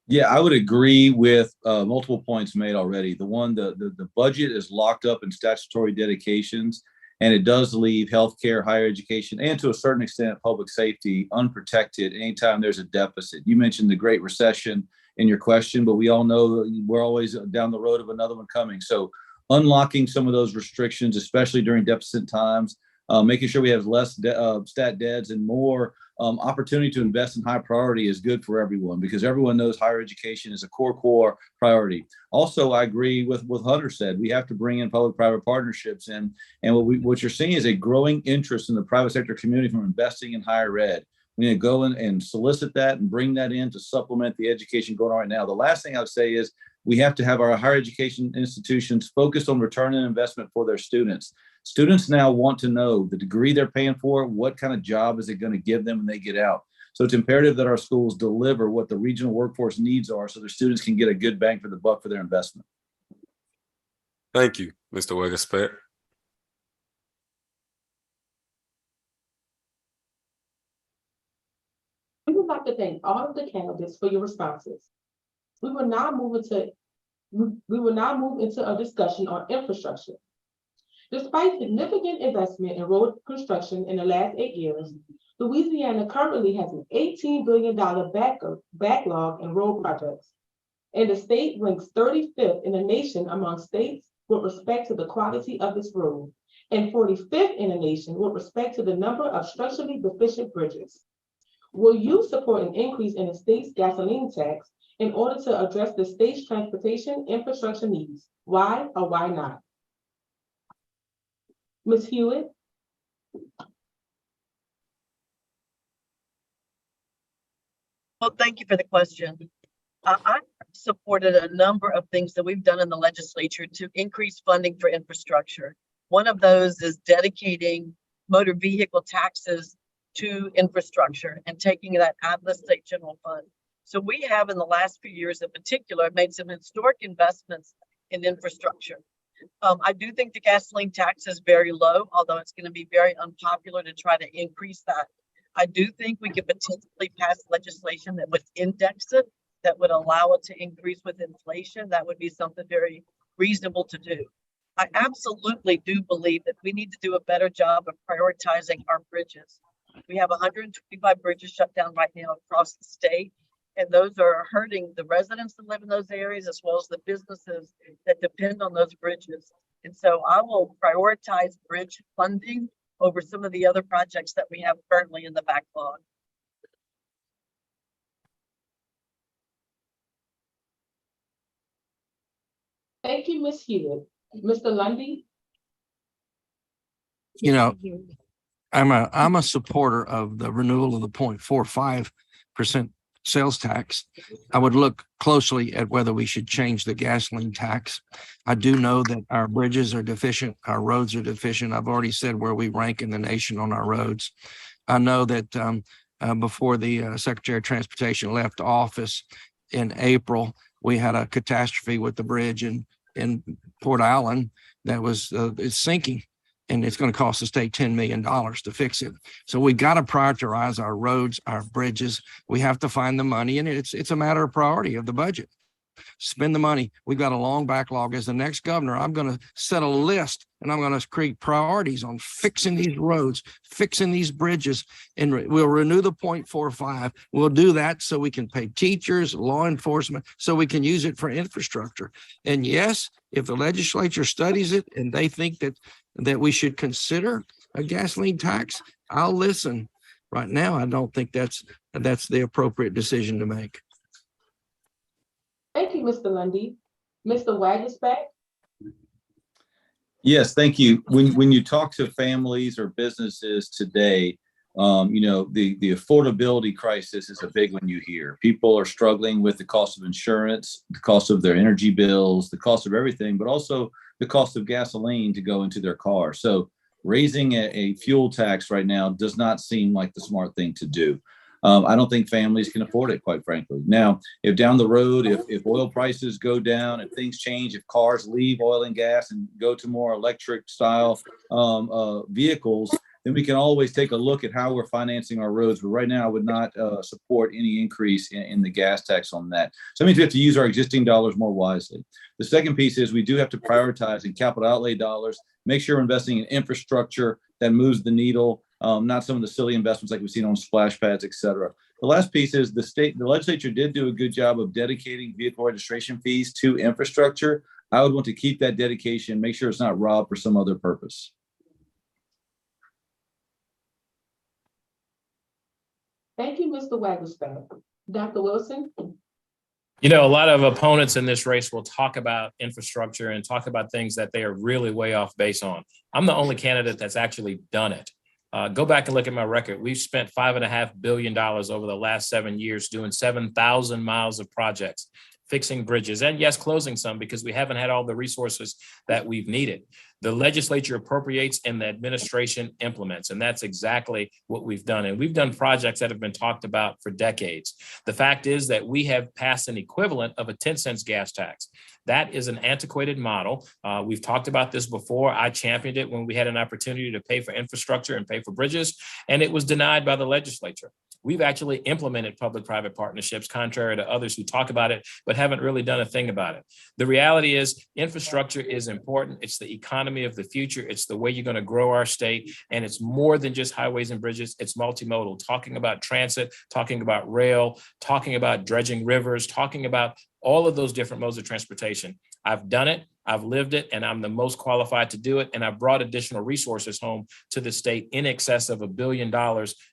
Yeah, I would agree with multiple points made already. The budget is locked up in statutory dedications, And it does leave healthcare, higher education, and to a certain extent, public safety unprotected anytime there's a deficit. You mentioned the Great Recession in your question, but we all know we're always down the road of another one coming. So unlocking some of those restrictions, especially during deficit times, making sure we have less stat deads and more opportunity to invest in high priority is good for everyone, because everyone knows higher education is a core priority. Also, I agree with what Hunter said. We have to bring in public-private partnerships, and what you're seeing is a growing interest in the private sector community from investing in higher ed. We need to go in and solicit that and bring that in to supplement the education going on right now. The last thing I would say is we have to have our higher education institutions focused on return on investment for their students. Students now want to know the degree they're paying for, what kind of job is it going to give them when they get out. So it's imperative that our schools deliver what the regional workforce needs are so their students can get a good bang for the buck for their investment. Thank you, Mr. Wegerspat. We would like to thank all of the candidates for your responses. We will now move into a discussion on infrastructure. Despite significant investment in road construction in the last 8 years, Louisiana currently has an $18 billion backlog in road projects, and the state ranks 35th in the nation among states with respect to the quality of its road, and 45th in the nation with respect to the number of structurally deficient bridges. Will you support an increase in the state's gasoline tax in order to address the state's transportation infrastructure needs? Why or why not? Ms. Hewitt? Well, thank you for the question. I supported a number of things that we've done in the legislature to increase funding for infrastructure. One of those is dedicating motor vehicle taxes to infrastructure and taking that out of the state general fund. So we have, in the last few years in particular, made some historic investments in infrastructure. I do think the gasoline tax is very low, although it's going to be very unpopular to try to increase that. I do think we could potentially pass legislation that would index it, that would allow it to increase with inflation. That would be something very reasonable to do. I absolutely do believe that we need to do a better job of prioritizing our bridges. We have 125 bridges shut down right now across the state, and those are hurting the residents that live in those areas as well as the businesses that depend on those bridges. And so I will prioritize bridge funding over some of the other projects that we have currently in the backlog. Thank you, Ms. Hewitt. Mr. Lundy? You know, I'm a supporter of the renewal of the 0.45% sales tax. I would look closely at whether we should change the gasoline tax. I do know that our bridges are deficient, our roads are deficient. I've already said where we rank in the nation on our roads. I know that before the Secretary of Transportation left office in April, we had a catastrophe with the bridge in Port Allen that was it's sinking. And it's going to cost the state $10 million to fix it. So we got to prioritize our roads, our bridges. We have to find the money, and it's a matter of priority of the budget. Spend the money. We've got a long backlog. As the next governor, I'm going to set a list, and I'm going to create priorities on fixing these roads, fixing these bridges, and we'll renew the 0.45. We'll do that so we can pay teachers, law enforcement, so we can use it for infrastructure. And yes, if the legislature studies it and they think that we should consider a gasoline tax, I'll listen. Right now, I don't think that's the appropriate decision to make. Thank you, Mr. Lundy. Mr. Wagerspack? Yes, thank you. When you talk to families or businesses today, you know, the affordability crisis is a big one you hear. People are struggling with the cost of insurance, the cost of their energy bills, the cost of everything, but also the cost of gasoline to go into their car. So raising a fuel tax right now does not seem like the smart thing to do. I don't think families can afford it, quite frankly. Now, if down the road, if oil prices go down, if things change, if cars leave oil and gas and go to more electric style vehicles, then we can always take a look at how we're financing our roads. But right now, I would not support any increase in the gas tax on that. So that means we have to use our existing dollars more wisely. The second piece is we do have to prioritize in capital outlay dollars, make sure we're investing in infrastructure that moves the needle, not some of the silly investments like we've seen on splash pads, et cetera. The last piece is the legislature did do a good job of dedicating vehicle registration fees to infrastructure. I would want to keep that dedication, make sure it's not robbed for some other purpose. Thank you, Mr. Wagglesback. Dr. Wilson? You know, a lot of opponents in this race will talk about infrastructure and talk about things that they are really way off base on. I'm the only candidate that's actually done it. Go back and look at my record. We've spent $5.5 billion over the last 7 years doing 7,000 miles of projects, fixing bridges, and yes, closing some because we haven't had all the resources that we've needed. The legislature appropriates and the administration implements, and that's exactly what we've done. And we've done projects that have been talked about for decades. The fact is that we have passed an equivalent of a 10 cents gas tax. That is an antiquated model. We've talked about this before. I championed it when we had an opportunity to pay for infrastructure and pay for bridges, and it was denied by the legislature. We've actually implemented public-private partnerships, contrary to others who talk about it, but haven't really done a thing about it. The reality is infrastructure is important. It's the economy of the future. It's the way you're going to grow our state. And it's more than just highways and bridges. It's multimodal, talking about transit, talking about rail, talking about dredging rivers, talking about all of those different modes of transportation. I've done it, I've lived it, and I'm the most qualified to do it. And I've brought additional resources home to the state in excess of $1 billion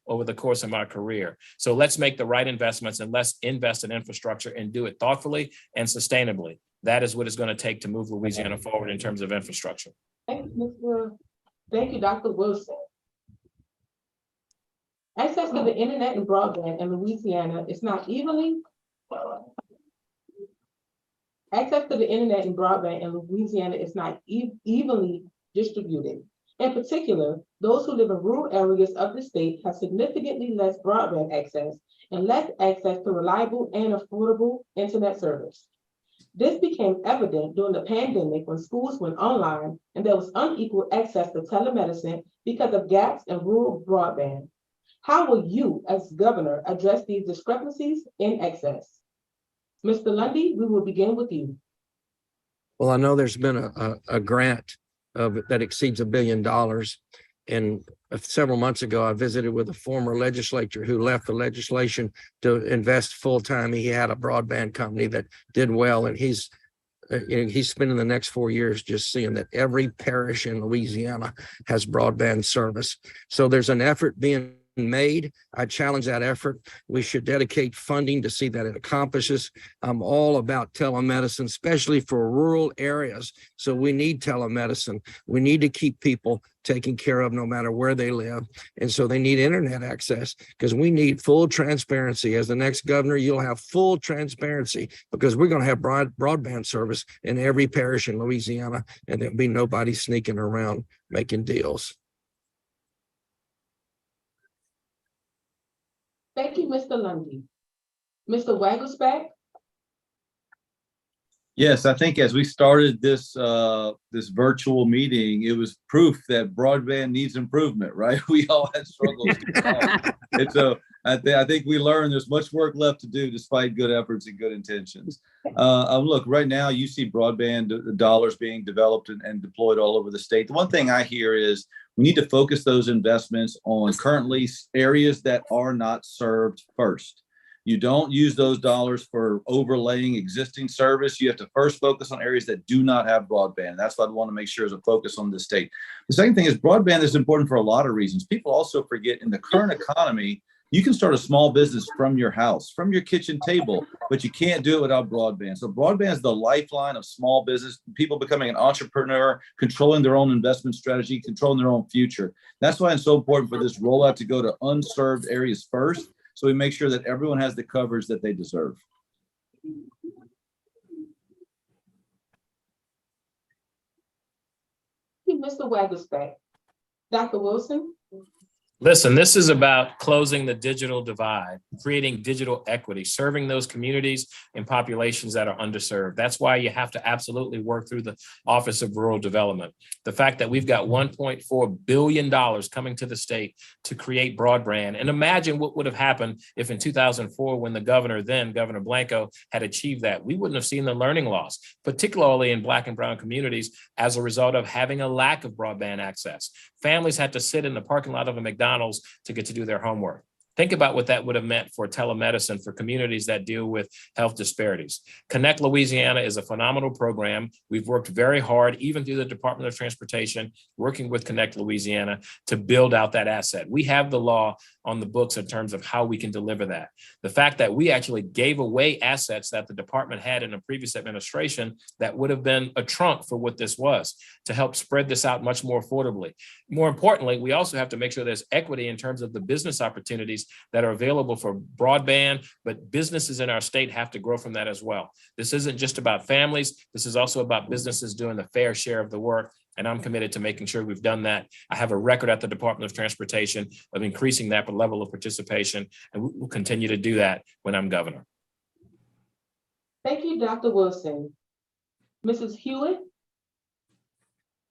over the course of my career. So let's make the right investments and let's invest in infrastructure and do it thoughtfully and sustainably. That is what it's going to take to move Louisiana forward in terms of infrastructure. Thank you, Dr. Wilson. Access to the internet and broadband in Louisiana is not evenly Access to the internet and broadband in Louisiana is not evenly distributed. In particular, those who live in rural areas of the state have significantly less broadband access and less access to reliable and affordable internet service. This became evident during the pandemic when schools went online and there was unequal access to telemedicine because of gaps in rural broadband. How will you, as governor, address these discrepancies in access? Mr. Lundy, we will begin with you. Well, I know there's been a grant that exceeds $1 billion. And several months ago, I visited with a former legislator who left the legislation to invest full time. He had a broadband company that did well, and he's spending the next 4 years just seeing that every parish in Louisiana has broadband service. So there's an effort being made. I challenge that effort. We should dedicate funding to see that it accomplishes. I'm all about telemedicine, especially for rural areas. So we need telemedicine. We need to keep people taken care of no matter where they live. And so they need internet access because we need full transparency. As the next governor, you'll have full transparency because we're going to have broadband service in every parish in Louisiana, and there'll be nobody sneaking around making deals. Thank you, Mr. Lundy. Mr. Wagglesback? Yes, I think as we started this this virtual meeting, it was proof that broadband needs improvement, right? We all had struggles. And so I think we learned there's much work left to do despite good efforts and good intentions. Look, right now you see broadband dollars being developed and deployed all over the state. The one thing I hear is we need to focus those investments on currently areas that are not served first. You don't use those dollars for overlaying existing service. You have to first focus on areas that do not have broadband. That's what I want to make sure is a focus on the state. The second thing is broadband is important for a lot of reasons. People also forget in the current economy, you can start a small business from your house, from your kitchen table, but you can't do it without broadband. So broadband is the lifeline of small business, people becoming an entrepreneur, controlling their own investment strategy, controlling their own future. That's why it's so important for this rollout to go to unserved areas first, so we make sure that everyone has the coverage that they deserve. Thank you, Mr. Wagglesback. Dr. Wilson? Listen, this is about closing the digital divide, creating digital equity, serving those communities and populations that are underserved. That's why you have to absolutely work through the Office of Rural Development. The fact that we've got $1.4 billion coming to the state to create broadband. And imagine what would have happened if in 2004, when the Governor Blanco, had achieved that. We wouldn't have seen the learning loss, particularly in Black and brown communities, as a result of having a lack of broadband access. Families had to sit in the parking lot of a McDonald's to get to do their homework. Think about what that would have meant for telemedicine for communities that deal with health disparities. Connect Louisiana is a phenomenal program. We've worked very hard, even through the Department of Transportation, working with Connect Louisiana to build out that asset. We have the law on the books in terms of how we can deliver that. The fact that we actually gave away assets that the department had in a previous administration that would have been a trunk for what this was, to help spread this out much more affordably. More importantly, we also have to make sure there's equity in terms of the business opportunities that are available for broadband, but businesses in our state have to grow from that as well. This isn't just about families. This is also about businesses doing the fair share of the work. And I'm committed to making sure we've done that. I have a record at the Department of Transportation of increasing that level of participation, and we'll continue to do that when I'm governor. Thank you, Dr. Wilson. Mrs. Hewitt?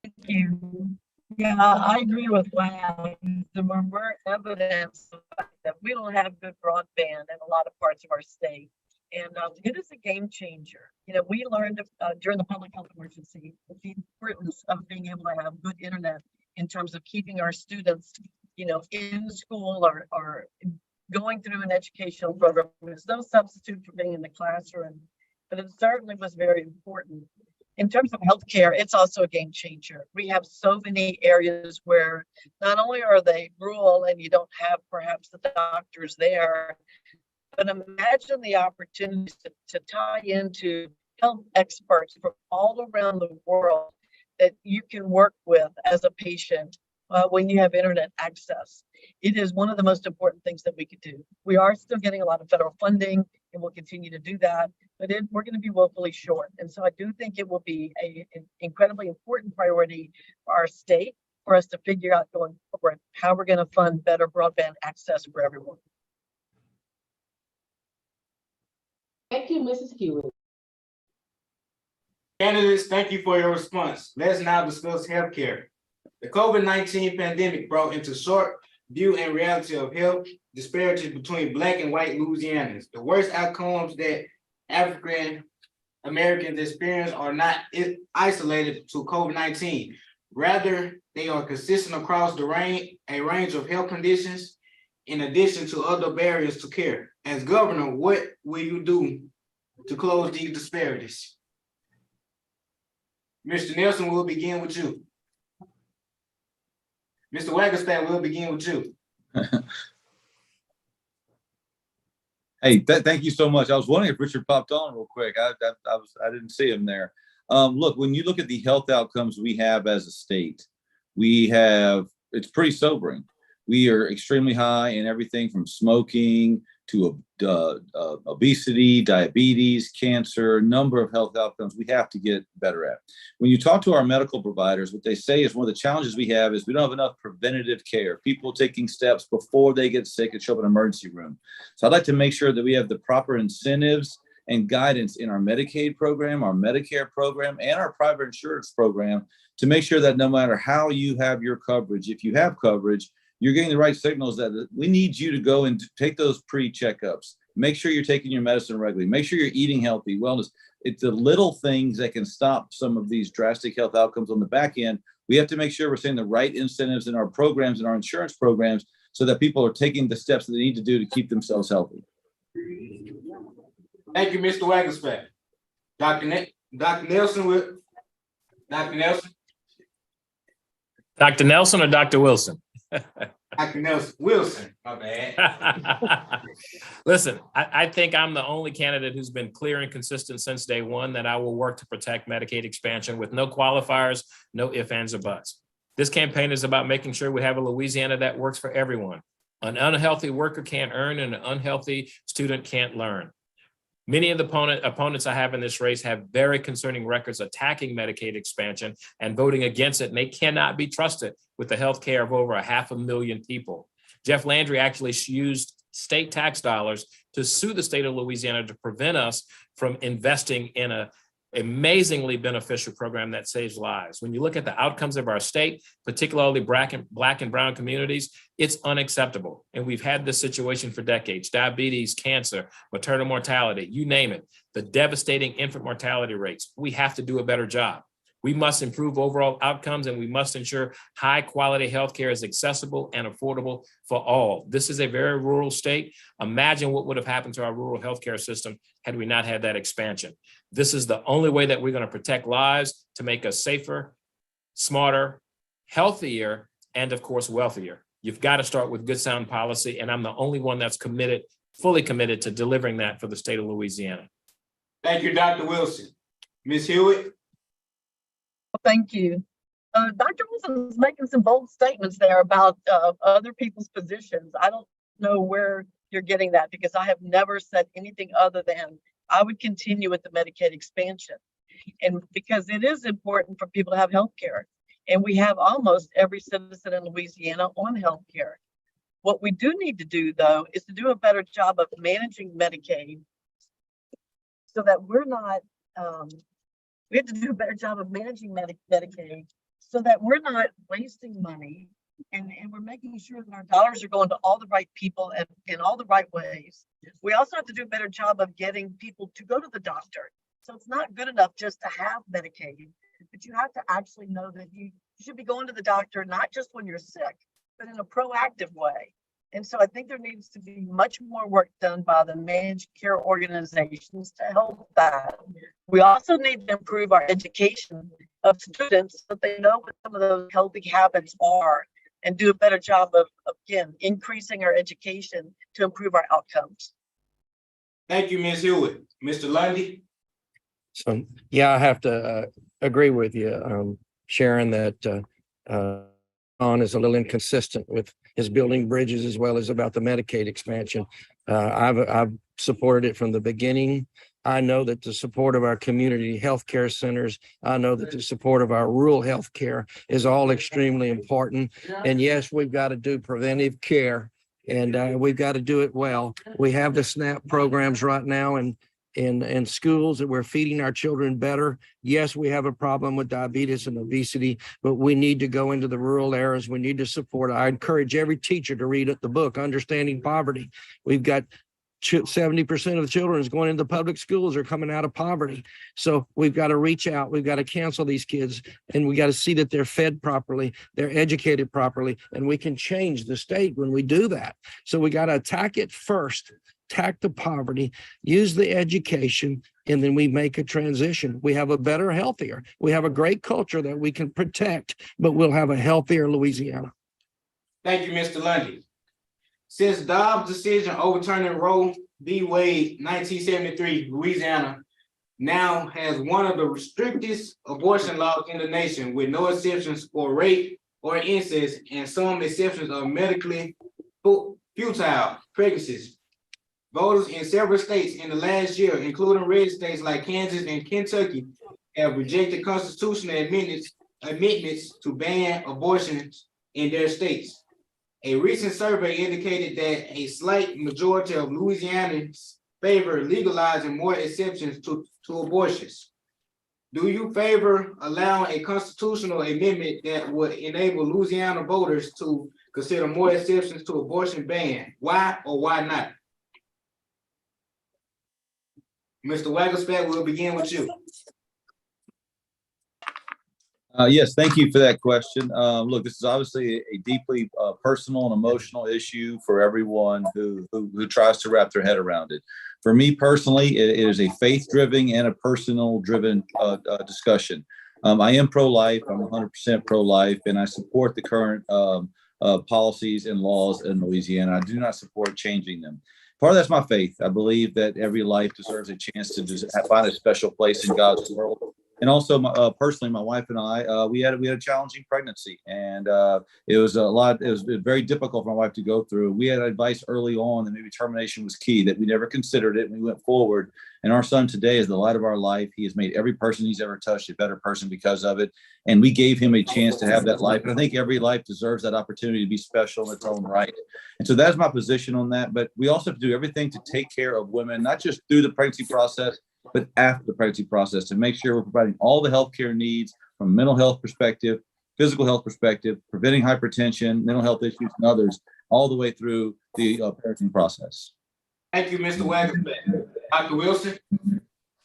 Thank you. Yeah, I agree with Wow. We're evidence of the fact that we don't have good broadband in a lot of parts of our state. And it is a game changer. You know, we learned during the public health emergency the importance of being able to have good internet in terms of keeping our students, you know, in school or going through an educational program. There's no substitute for being in the classroom, but it certainly was very important. In terms of healthcare, it's also a game changer. We have so many areas where not only are they rural and you don't have perhaps the doctors there, but imagine the opportunities to tie into health experts from all around the world that you can work with as a patient when you have internet access. It is one of the most important things that we could do. We are still getting a lot of federal funding and we'll continue to do that, but we're going to be woefully short. And so I do think it will be an incredibly important priority for our state for us to figure out going forward how we're going to fund better broadband access for everyone. Thank you, Mrs. Hewitt. Candidates, thank you for your response. Let's now discuss healthcare. The COVID-19 pandemic brought into short view and reality of health disparities between Black and white Louisianans. The worst outcomes that African Americans experience are not isolated to COVID-19. Rather, they are consistent across a range of health conditions, in addition to other barriers to care. As governor, what will you do to close these disparities? Mr. Nelson, we'll begin with you. Mr. Waggerspan, we'll begin with you. Hey, thank you so much. I was wondering if Richard popped on real quick. I didn't see him there. Look, when you look at the health outcomes we have as a state, it's pretty sobering. We are extremely high in everything from smoking to obesity, diabetes, cancer, number of health outcomes we have to get better at. When you talk to our medical providers, what they say is one of the challenges we have is we don't have enough preventative care, people taking steps before they get sick and show up in an emergency room. So I'd like to make sure that we have the proper incentives and guidance in our Medicaid program, our Medicare program, and our private insurance program to make sure that no matter how you have your coverage, if you have coverage, you're getting the right signals that we need you to go and take those pre-checkups. Make sure you're taking your medicine regularly. Make sure you're eating healthy, wellness. It's the little things that can stop some of these drastic health outcomes on the back end. We have to make sure we're setting the right incentives in our programs and our insurance programs so that people are taking the steps that they need to do to keep themselves healthy. Thank you, Mr. Waggerspan. Dr. Nelson, Dr. Nelson. Dr. Nelson or Dr. Wilson? Dr. Nelson Wilson, my bad. Listen, I think I'm the only candidate who's been clear and consistent since day one that I will work to protect Medicaid expansion with no qualifiers, no ifs, ands, or buts. This campaign is about making sure we have a Louisiana that works for everyone. An unhealthy worker can't earn and an unhealthy student can't learn. Many of the opponents I have in this race have very concerning records attacking Medicaid expansion and voting against it, and they cannot be trusted with the health care of over 500,000 people. Jeff Landry actually used state tax dollars to sue the state of Louisiana to prevent us from investing in a amazingly beneficial program that saves lives. When you look at the outcomes of our state, particularly Black and brown communities, it's unacceptable. And we've had this situation for decades: diabetes, cancer, maternal mortality, you name it, the devastating infant mortality rates. We have to do a better job. We must improve overall outcomes, and we must ensure high quality healthcare is accessible and affordable for all. This is a very rural state. Imagine what would have happened to our rural healthcare system had we not had that expansion. This is the only way that we're going to protect lives, to make us safer, smarter, healthier, and of course, wealthier. You've got to start with good, sound policy, and I'm the only one that's committed, fully committed to delivering that for the state of Louisiana. Thank you, Dr. Wilson. Ms. Hewitt? Thank you. Dr. Wilson's making some bold statements there about other people's positions. I don't know where you're getting that, because I have never said anything other than I would continue with the Medicaid expansion. And because it is important for people to have health care. And we have almost every citizen in Louisiana on health care. What we do need to do, though, is to do a better job of managing Medicaid so that we're not, we have to do a better job of managing Medicaid so that we're not wasting money, and we're making sure that our dollars are going to all the right people and in all the right ways. We also have to do a better job of getting people to go to the doctor. So it's not good enough just to have Medicaid, but you have to actually know that you should be going to the doctor, not just when you're sick, but in a proactive way. And so I think there needs to be much more work done by the managed care organizations to help that. We also need to improve our education of students so that they know what some of those healthy habits are, and do a better job of again, increasing our education to improve our outcomes. Thank you, Ms. Hewitt. Mr. Lundy? So, yeah, I have to agree with you, Sharon, that Ron is a little inconsistent with his building bridges as well as about the Medicaid expansion. I've supported it from the beginning. I know that the support of our community healthcare centers, I know that the support of our rural healthcare is all extremely important. And yes, we've got to do preventive care, and we've got to do it well. We have the SNAP programs right now in schools that we're feeding our children better. Yes, we have a problem with diabetes and obesity, but we need to go into the rural areas. We need to support. I encourage every teacher to read the book, Understanding Poverty. We've got 70% of the children is going into public schools are coming out of poverty. So we've got to reach out. We've got to cancel these kids, and we got to see that they're fed properly, they're educated properly, and we can change the state when we do that. So we got to attack it first, attack the poverty, use the education, and then we make a transition. We have a better, healthier. We have a great culture that we can protect, but we'll have a healthier Louisiana. Thank you, Mr. Lundy. Since Dobbs' decision overturning Roe v. Wade 1973, Louisiana now has one of the strictest abortion laws in the nation, with no exceptions for rape or incest, and some exceptions of medically futile pregnancies. Voters in several states in the last year, including red states like Kansas and Kentucky, have rejected constitutional amendments to ban abortions in their states. A recent survey indicated that a slight majority of Louisianans favor legalizing more exceptions to abortions. Do you favor allowing a constitutional amendment that would enable Louisiana voters to consider more exceptions to abortion ban? Why or why not? Mr. Wagglesback, we'll begin with you. Yes, thank you for that question. Look, this is obviously a deeply personal and emotional issue for everyone who tries to wrap their head around it. For me personally, it is a faith-driven and a personal-driven discussion. I am pro-life. I'm 100% pro-life, and I support the current policies and laws in Louisiana. I do not support changing them. Part of that's my faith. I believe that every life deserves a chance to just find a special place in God's world. And also, personally, my wife and I, we had a challenging pregnancy, and it was very difficult for my wife to go through. We had advice early on that maybe termination was key, that we never considered it, and we went forward. And our son today is the light of our life. He has made every person he's ever touched a better person because of it. And we gave him a chance to have that life. And I think every life deserves that opportunity to be special in its own right. And so that's my position on that. But we also have to do everything to take care of women, not just through the pregnancy process, but after the pregnancy process, to make sure we're providing all the healthcare needs from a mental health perspective, physical health perspective, preventing hypertension, mental health issues, and others, all the way through the parenting process. Thank you, Mr. Wagon. Dr. Wilson?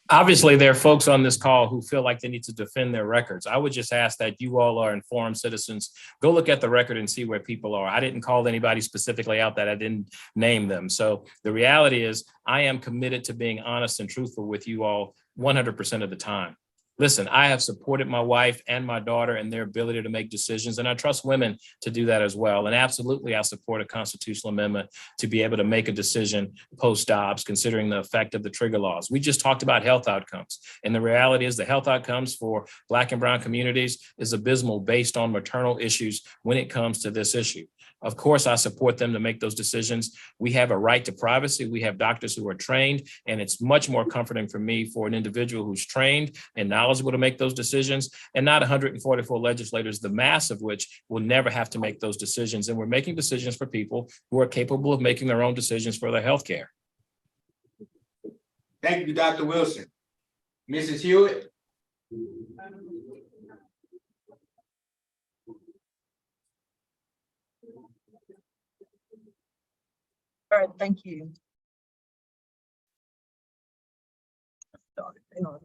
Obviously, there are folks on this call who feel like they need to defend their records. I would just ask that you all are informed citizens. Go look at the record and see where people are. I didn't call anybody specifically out that I didn't name them. So the reality is I am committed to being honest and truthful with you all 100% of the time. Listen, I have supported my wife and my daughter in their ability to make decisions, and I trust women to do that as well. And absolutely, I support a constitutional amendment to be able to make a decision post-Dobbs, considering the effect of the trigger laws. We just talked about health outcomes, and the reality is the health outcomes for Black and brown communities is abysmal based on maternal issues when it comes to this issue. Of course, I support them to make those decisions. We have a right to privacy. We have doctors who are trained, and it's much more comforting for me for an individual who's trained and knowledgeable to make those decisions, and not 144 legislators, the mass of which will never have to make those decisions. And we're making decisions for people who are capable of making their own decisions for their health care. Thank you, Dr. Wilson. Mrs. Hewitt? All right, thank you. Hang on.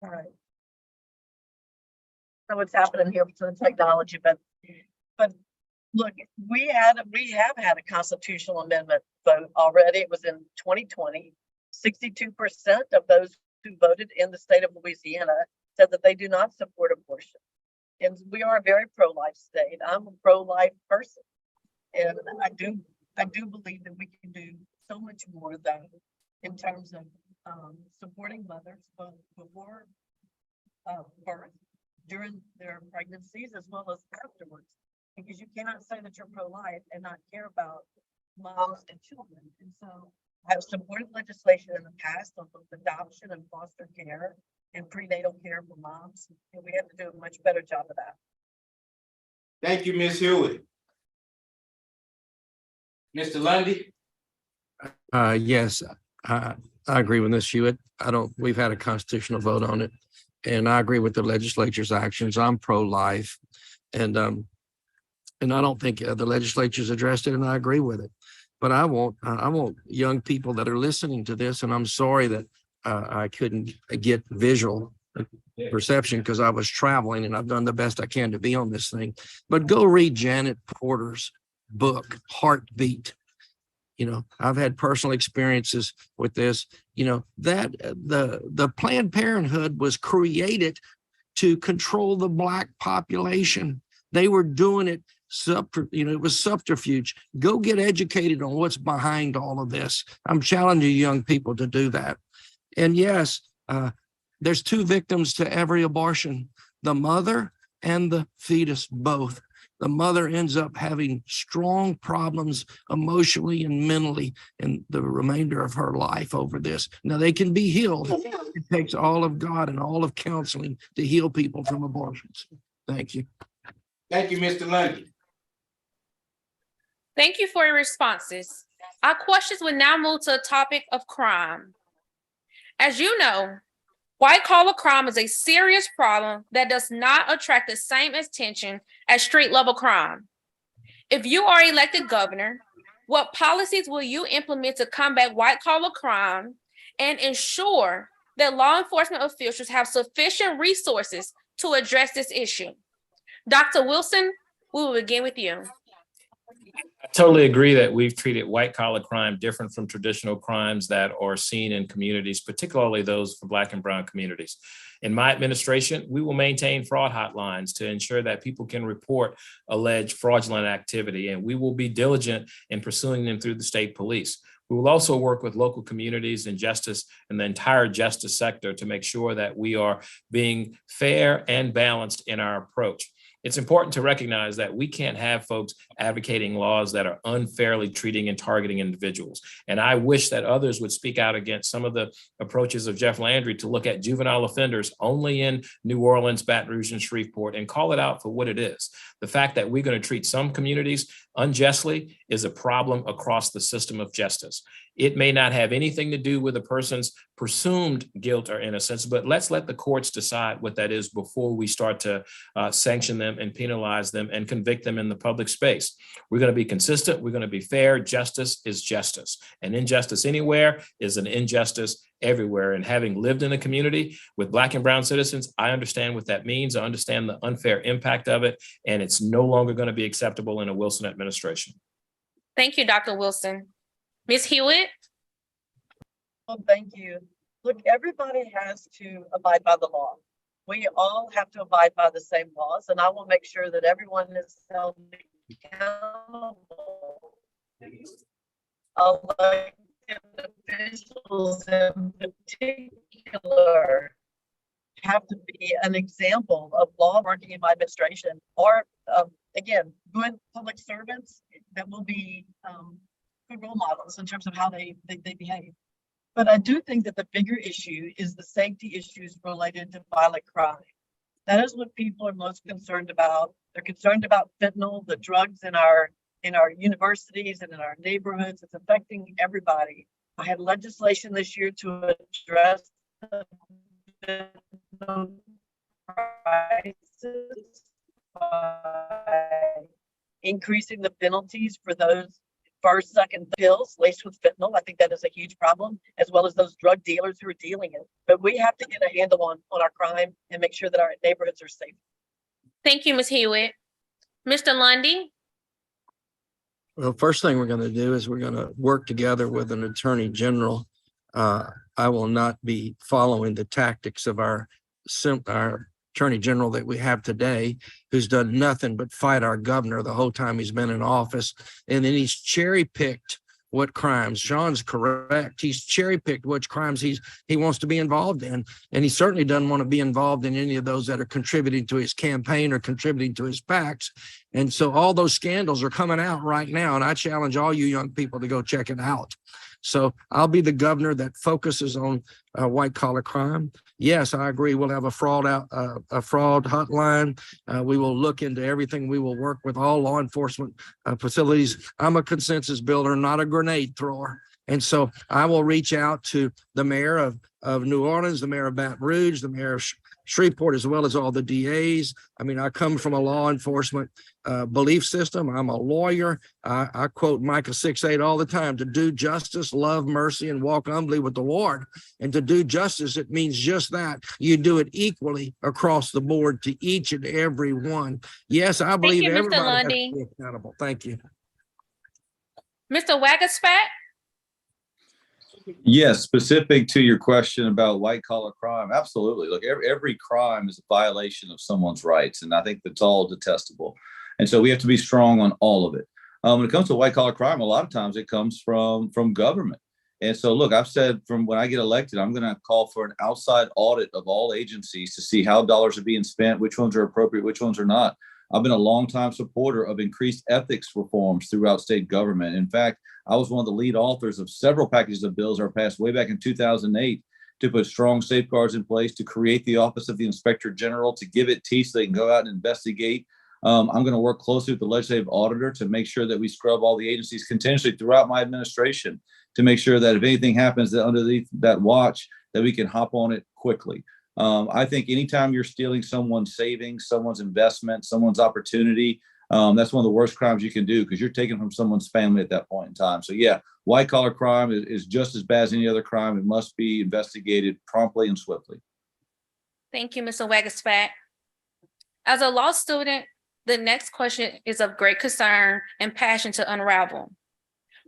All right. So what's happening here with the technology, but look, we have had a constitutional amendment vote already. It was in 2020. 62% of those who voted in the state of Louisiana said that they do not support abortion. And we are a very pro-life state. I'm a pro-life person. And I do believe that we can do so much more though, in terms of supporting mothers both before birth, during their pregnancies, as well as afterwards. Because you cannot say that you're pro-life and not care about moms and children. And so I have supported legislation in the past on both adoption and foster care and prenatal care for moms. And we have to do a much better job of that. Thank you, Ms. Hewitt. Mr. Lundy? Yes, I agree with Ms. Hewitt. We've had a constitutional vote on it, and I agree with the legislature's actions. I'm pro-life, and I don't think the legislature's addressed it, and I agree with it. But I want young people that are listening to this, and I'm sorry that I couldn't get visual perception because I was traveling, and I've done the best I can to be on this thing. But go read Janet Porter's book, Heartbeat. You know, I've had personal experiences with this. You know, that the Planned Parenthood was created to control the Black population. They were doing it. It was subterfuge. Go get educated on what's behind all of this. I'm challenging young people to do that. And yes, there's two victims to every abortion, the mother and the fetus, both. The mother ends up having strong problems emotionally and mentally in the remainder of her life over this. Now, they can be healed. It takes all of God and all of counseling to heal people from abortions. Thank you. Thank you, Mr. Lundy. Thank you for your responses. Our questions will now move to the topic of crime. As you know, white collar crime is a serious problem that does not attract the same attention as street level crime. If you are elected governor, what policies will you implement to combat white collar crime and ensure that law enforcement officials have sufficient resources to address this issue? Dr. Wilson, we will begin with you. I totally agree that we've treated white collar crime different from traditional crimes that are seen in communities, particularly those for Black and brown communities. In my administration, we will maintain fraud hotlines to ensure that people can report alleged fraudulent activity, and we will be diligent in pursuing them through the state police. We will also work with local communities and justice and the entire justice sector to make sure that we are being fair and balanced in our approach. It's important to recognize that we can't have folks advocating laws that are unfairly treating and targeting individuals. And I wish that others would speak out against some of the approaches of Jeff Landry to look at juvenile offenders only in New Orleans, Baton Rouge, and Shreveport and call it out for what it is. The fact that we're going to treat some communities unjustly is a problem across the system of justice. It may not have anything to do with a person's presumed guilt or innocence, but let's let the courts decide what that is before we start to sanction them and penalize them and convict them in the public space. We're going to be consistent. We're going to be fair. Justice is justice. And injustice anywhere is an injustice everywhere. And having lived in a community with Black and brown citizens, I understand what that means. I understand the unfair impact of it. And it's no longer going to be acceptable in a Wilson administration. Thank you, Dr. Wilson. Ms. Hewitt? Well, thank you. Look, everybody has to abide by the law. We all have to abide by the same laws, and I will make sure that everyone is held accountable. Elected officials in particular have to be an example of law working in my administration, or again, good public servants that will be good role models in terms of how they behave. But I do think that the bigger issue is the safety issues related to violent crime. That is what people are most concerned about. They're concerned about fentanyl, the drugs in our universities and in our neighborhoods. It's affecting everybody. I had legislation this year to address the fentanyl crisis by increasing the penalties for those first, second pills laced with fentanyl. I think that is a huge problem, as well as those drug dealers who are dealing it. But we have to get a handle on our crime and make sure that our neighborhoods are safe. Thank you, Ms. Hewitt. Mr. Lundy? Well, first thing we're going to do is we're going to work together with an attorney general. I will not be following the tactics of our attorney general that we have today, who's done nothing but fight our governor the whole time he's been in office. And then he's cherry picked what crimes. Sean's correct. He's cherry picked which crimes he wants to be involved in. And he certainly doesn't want to be involved in any of those that are contributing to his campaign or contributing to his PACs. And so all those scandals are coming out right now. And I challenge all you young people to go check it out. So I'll be the governor that focuses on white collar crime. Yes, I agree. We'll have a fraud hotline. We will look into everything. We will work with all law enforcement facilities. I'm a consensus builder, not a grenade thrower. And so I will reach out to the mayor of New Orleans, the mayor of Baton Rouge, the mayor of Shreveport, as well as all the DAs. I mean, I come from a law enforcement belief system. I'm a lawyer. I quote Micah 6:8 all the time: to do justice, love mercy, and walk humbly with the Lord. And to do justice, it means just that. You do it equally across the board to each and every one. Yes, I believe Mr. everybody has Lundy. to be accountable. Thank you. Mr. Wagaspat? Yes, specific to your question about white collar crime, absolutely. Look, every crime is a violation of someone's rights, and I think that's all detestable. And so we have to be strong on all of it. When it comes to white collar crime, a lot of times it comes from government. And so, look, I've said from when I get elected, I'm going to call for an outside audit of all agencies to see how dollars are being spent, which ones are appropriate, which ones are not. I've been a longtime supporter of increased ethics reforms throughout state government. In fact, I was one of the lead authors of several packages of bills that were passed way back in 2008 to put strong safeguards in place, to create the Office of the Inspector General, to give it teeth so they can go out and investigate. I'm going to work closely with the legislative auditor to make sure that we scrub all the agencies continuously throughout my administration to make sure that if anything happens that underneath that watch, that we can hop on it quickly. I think anytime you're stealing someone's savings, someone's investment, someone's opportunity, that's one of the worst crimes you can do, because you're taking from someone's family at that point in time. So yeah, white collar crime is just as bad as any other crime. It must be investigated promptly and swiftly. Thank you, Mr. Wagaspat. As a law student, the next question is of great concern and passion to unravel.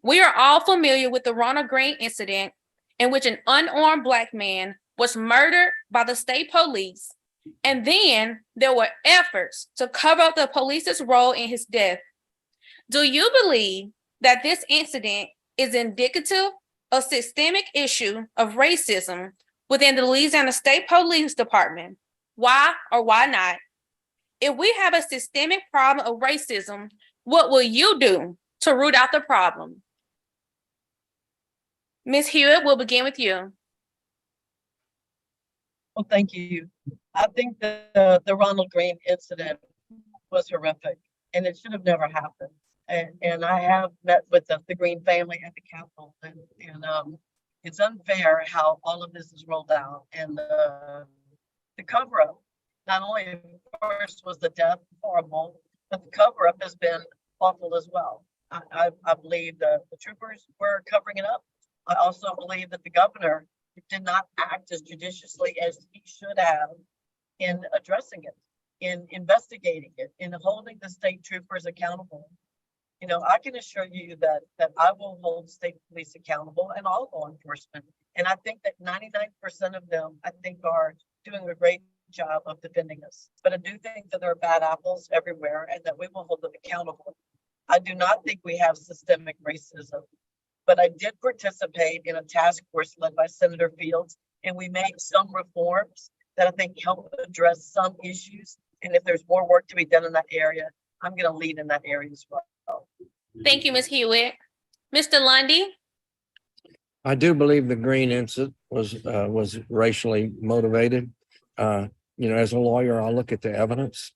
We are all familiar with the Ronald Green incident, in which an unarmed Black man was murdered by the state police, and then there were efforts to cover up the police's role in his death. Do you believe that this incident is indicative of systemic issue of racism within the Louisiana State Police Department? Why or why not? If we have a systemic problem of racism, what will you do to root out the problem? Ms. Hewitt, we'll begin with you. Well, thank you. I think the Ronald Green incident was horrific and it should have never happened. And I have met with the Green family at the Capitol, and it's unfair how all of this is rolled out, and the cover up. Not only first was the death horrible, but the cover up has been awful as well. I believe the troopers were covering it up. I also believe that the governor did not act as judiciously as he should have in addressing it, in investigating it, in holding the state troopers accountable. You know, I can assure you that I will hold state police accountable and all law enforcement. And I think that 99% of them, I think, are doing a great job of defending us. But I do think that there are bad apples everywhere and that we will hold them accountable. I do not think we have systemic racism, but I did participate in a task force led by Senator Fields, and we made some reforms that I think help address some issues. And if there's more work to be done in that area, I'm going to lead in that area as well. Thank you, Ms. Hewitt. Mr. Lundy? I do believe the Green incident was racially motivated. As a lawyer, I'll look at the evidence.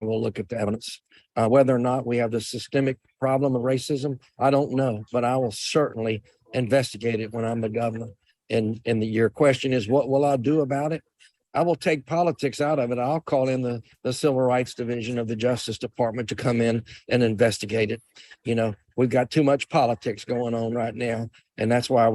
We'll look at the evidence. Whether or not we have the systemic problem of racism, I don't know, but I will certainly investigate it when I'm the governor. And your question is, what will I do about it? I will take politics out of it. I'll call in the Civil Rights Division of the Justice Department to come in and investigate it. You know, we've got too much politics going on right now. And that's why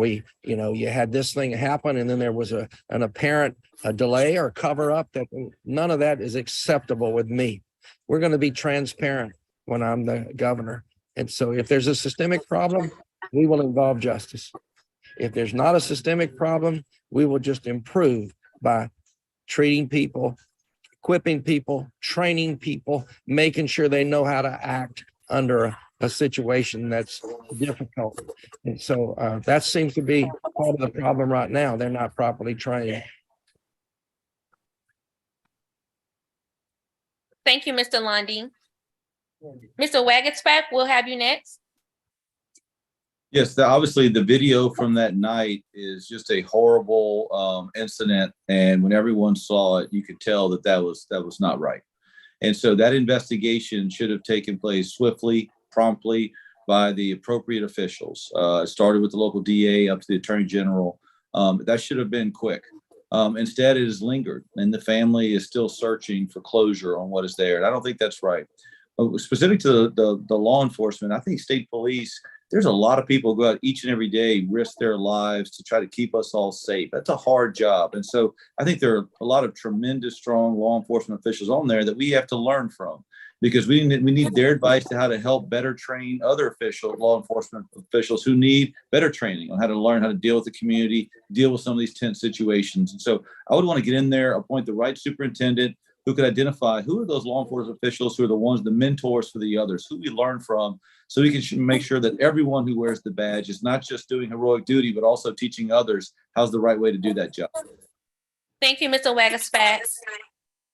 you had this thing happen. And then there was an apparent delay or cover up. That none of that is acceptable with me. We're going to be transparent when I'm the governor. And so if there's a systemic problem, we will involve justice. If there's not a systemic problem, we will just improve by treating people, equipping people, training people, making sure they know how to act under a situation that's difficult. And so that seems to be part of the problem right now. They're not properly trained. Thank you, Mr. Lundy. Mr. Wagensback, we'll have you next. Yes, obviously the video from that night is just a horrible incident, and when everyone saw it, you could tell that was not right. And so that investigation should have taken place swiftly, promptly by the appropriate officials. It started with the local DA up to the Attorney General. That should have been quick. Instead, it has lingered, and the family is still searching for closure on what is there. And I don't think that's right. Specific to the law enforcement, I think state police, there's a lot of people who go out each and every day, risk their lives to try to keep us all safe. That's a hard job. And so I think there are a lot of tremendous, strong law enforcement officials on there that we have to learn from, because we need their advice to how to help better train other law enforcement officials who need better training on how to learn how to deal with the community, deal with some of these tense situations. And so I would want to get in there, appoint the right superintendent who could identify who are those law enforcement officials who are the mentors for the others, who we learn from, so we can make sure that everyone who wears the badge is not just doing heroic duty, but also teaching others how's the right way to do that job. Thank you, Mr. Wagensback.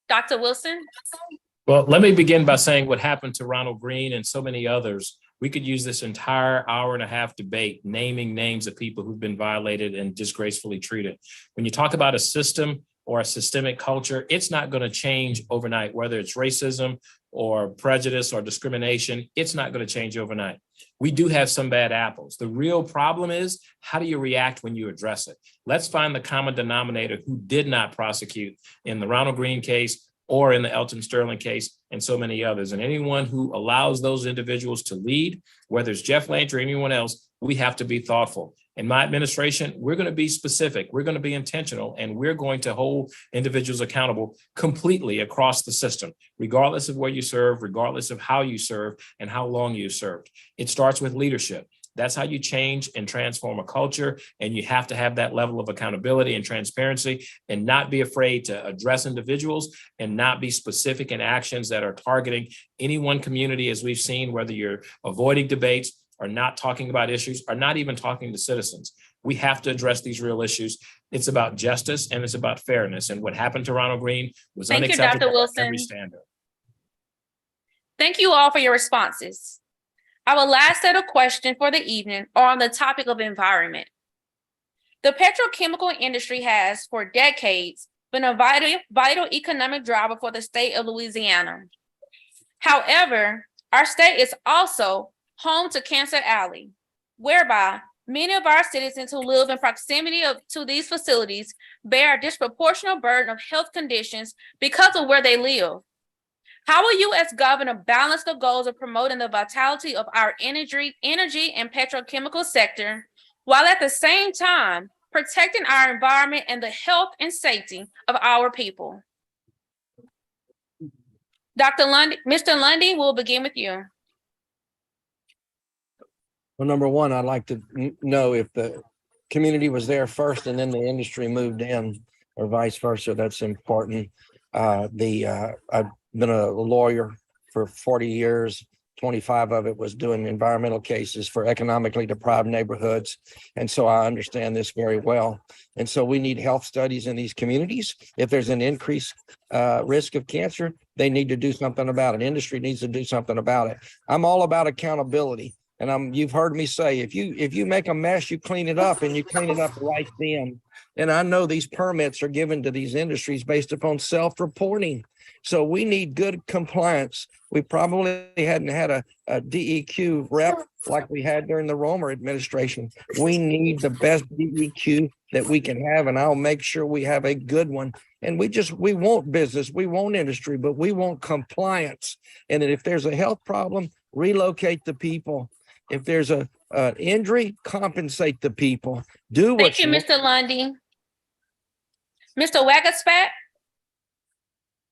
Dr. Wilson? Well, let me begin by saying what happened to Ronald Green and so many others. We could use this entire hour-and-a-half debate naming names of people who've been violated and disgracefully treated. When you talk about a system or a systemic culture, it's not going to change overnight, whether it's racism or prejudice or discrimination. It's not going to change overnight. We do have some bad apples. The real problem is, how do you react when you address it? Let's find the common denominator who did not prosecute in the Ronald Green case or in the Elton Sterling case and so many others. And anyone who allows those individuals to lead, whether it's Jeff Lynch or anyone else, we have to be thoughtful. In my administration, we're going to be specific, we're going to be intentional, and we're going to hold individuals accountable completely across the system, regardless of where you serve, regardless of how you serve and how long you served. It starts with leadership. That's how you change and transform a culture. And you have to have that level of accountability and transparency and not be afraid to address individuals and not be specific in actions that are targeting any one community, as we've seen, whether you're avoiding debates are not talking about issues, are not even talking to citizens. We have to address these real issues. It's about justice and it's about fairness. And what happened to Ronald Green was Thank you, unacceptable Dr. by Wilson. every standard. Thank you all for your responses. Our last set of questions for the evening are on the topic of environment. The petrochemical industry has, for decades, been a vital economic driver for the state of Louisiana. However, our state is also home to Cancer Alley, whereby many of our citizens who live in proximity to these facilities bear a disproportionate burden of health conditions because of where they live. How will you as governor balance the goals of promoting the vitality of our energy and petrochemical sector, while at the same time protecting our environment and the health and safety of our people? Dr. Lundy, Mr. Lundy, we'll begin with you. Well, number one, I'd like to know if the community was there first and then the industry moved in, or vice versa. That's important. I've been a lawyer for 40 years. 25 of it was doing environmental cases for economically deprived neighborhoods. And so I understand this very well. And so we need health studies in these communities. If there's an increased risk of cancer, they need to do something about it. Industry needs to do something about it. I'm all about accountability. And you've heard me say, if you make a mess, you clean it up, and you clean it up right then. And I know these permits are given to these industries based upon self-reporting. So we need good compliance. We probably hadn't had a DEQ rep like we had during the Romer administration. We need the best DEQ that we can have, and I'll make sure we have a good one. And we want business, we want industry, but we want compliance. And if there's a health problem, relocate the people. If there's an injury, compensate the people. Do what Thank you, Mr. Lundy. Mr. Wagaspat?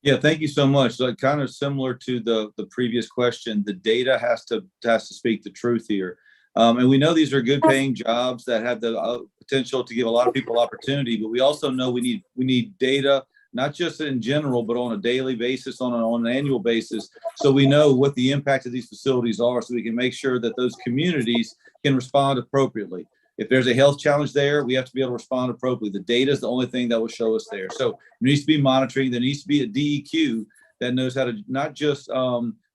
Yeah, thank you so much. So kind of similar to the previous question, the data has to speak the truth here. And we know these are good paying jobs that have the potential to give a lot of people opportunity, but we also know we need data, not just in general, but on a daily basis, on an annual basis. So we know what the impact of these facilities are, so we can make sure that those communities can respond appropriately. If there's a health challenge there, we have to be able to respond appropriately. The data is the only thing that will show us there. So there needs to be monitoring. There needs to be a DEQ that knows how to not just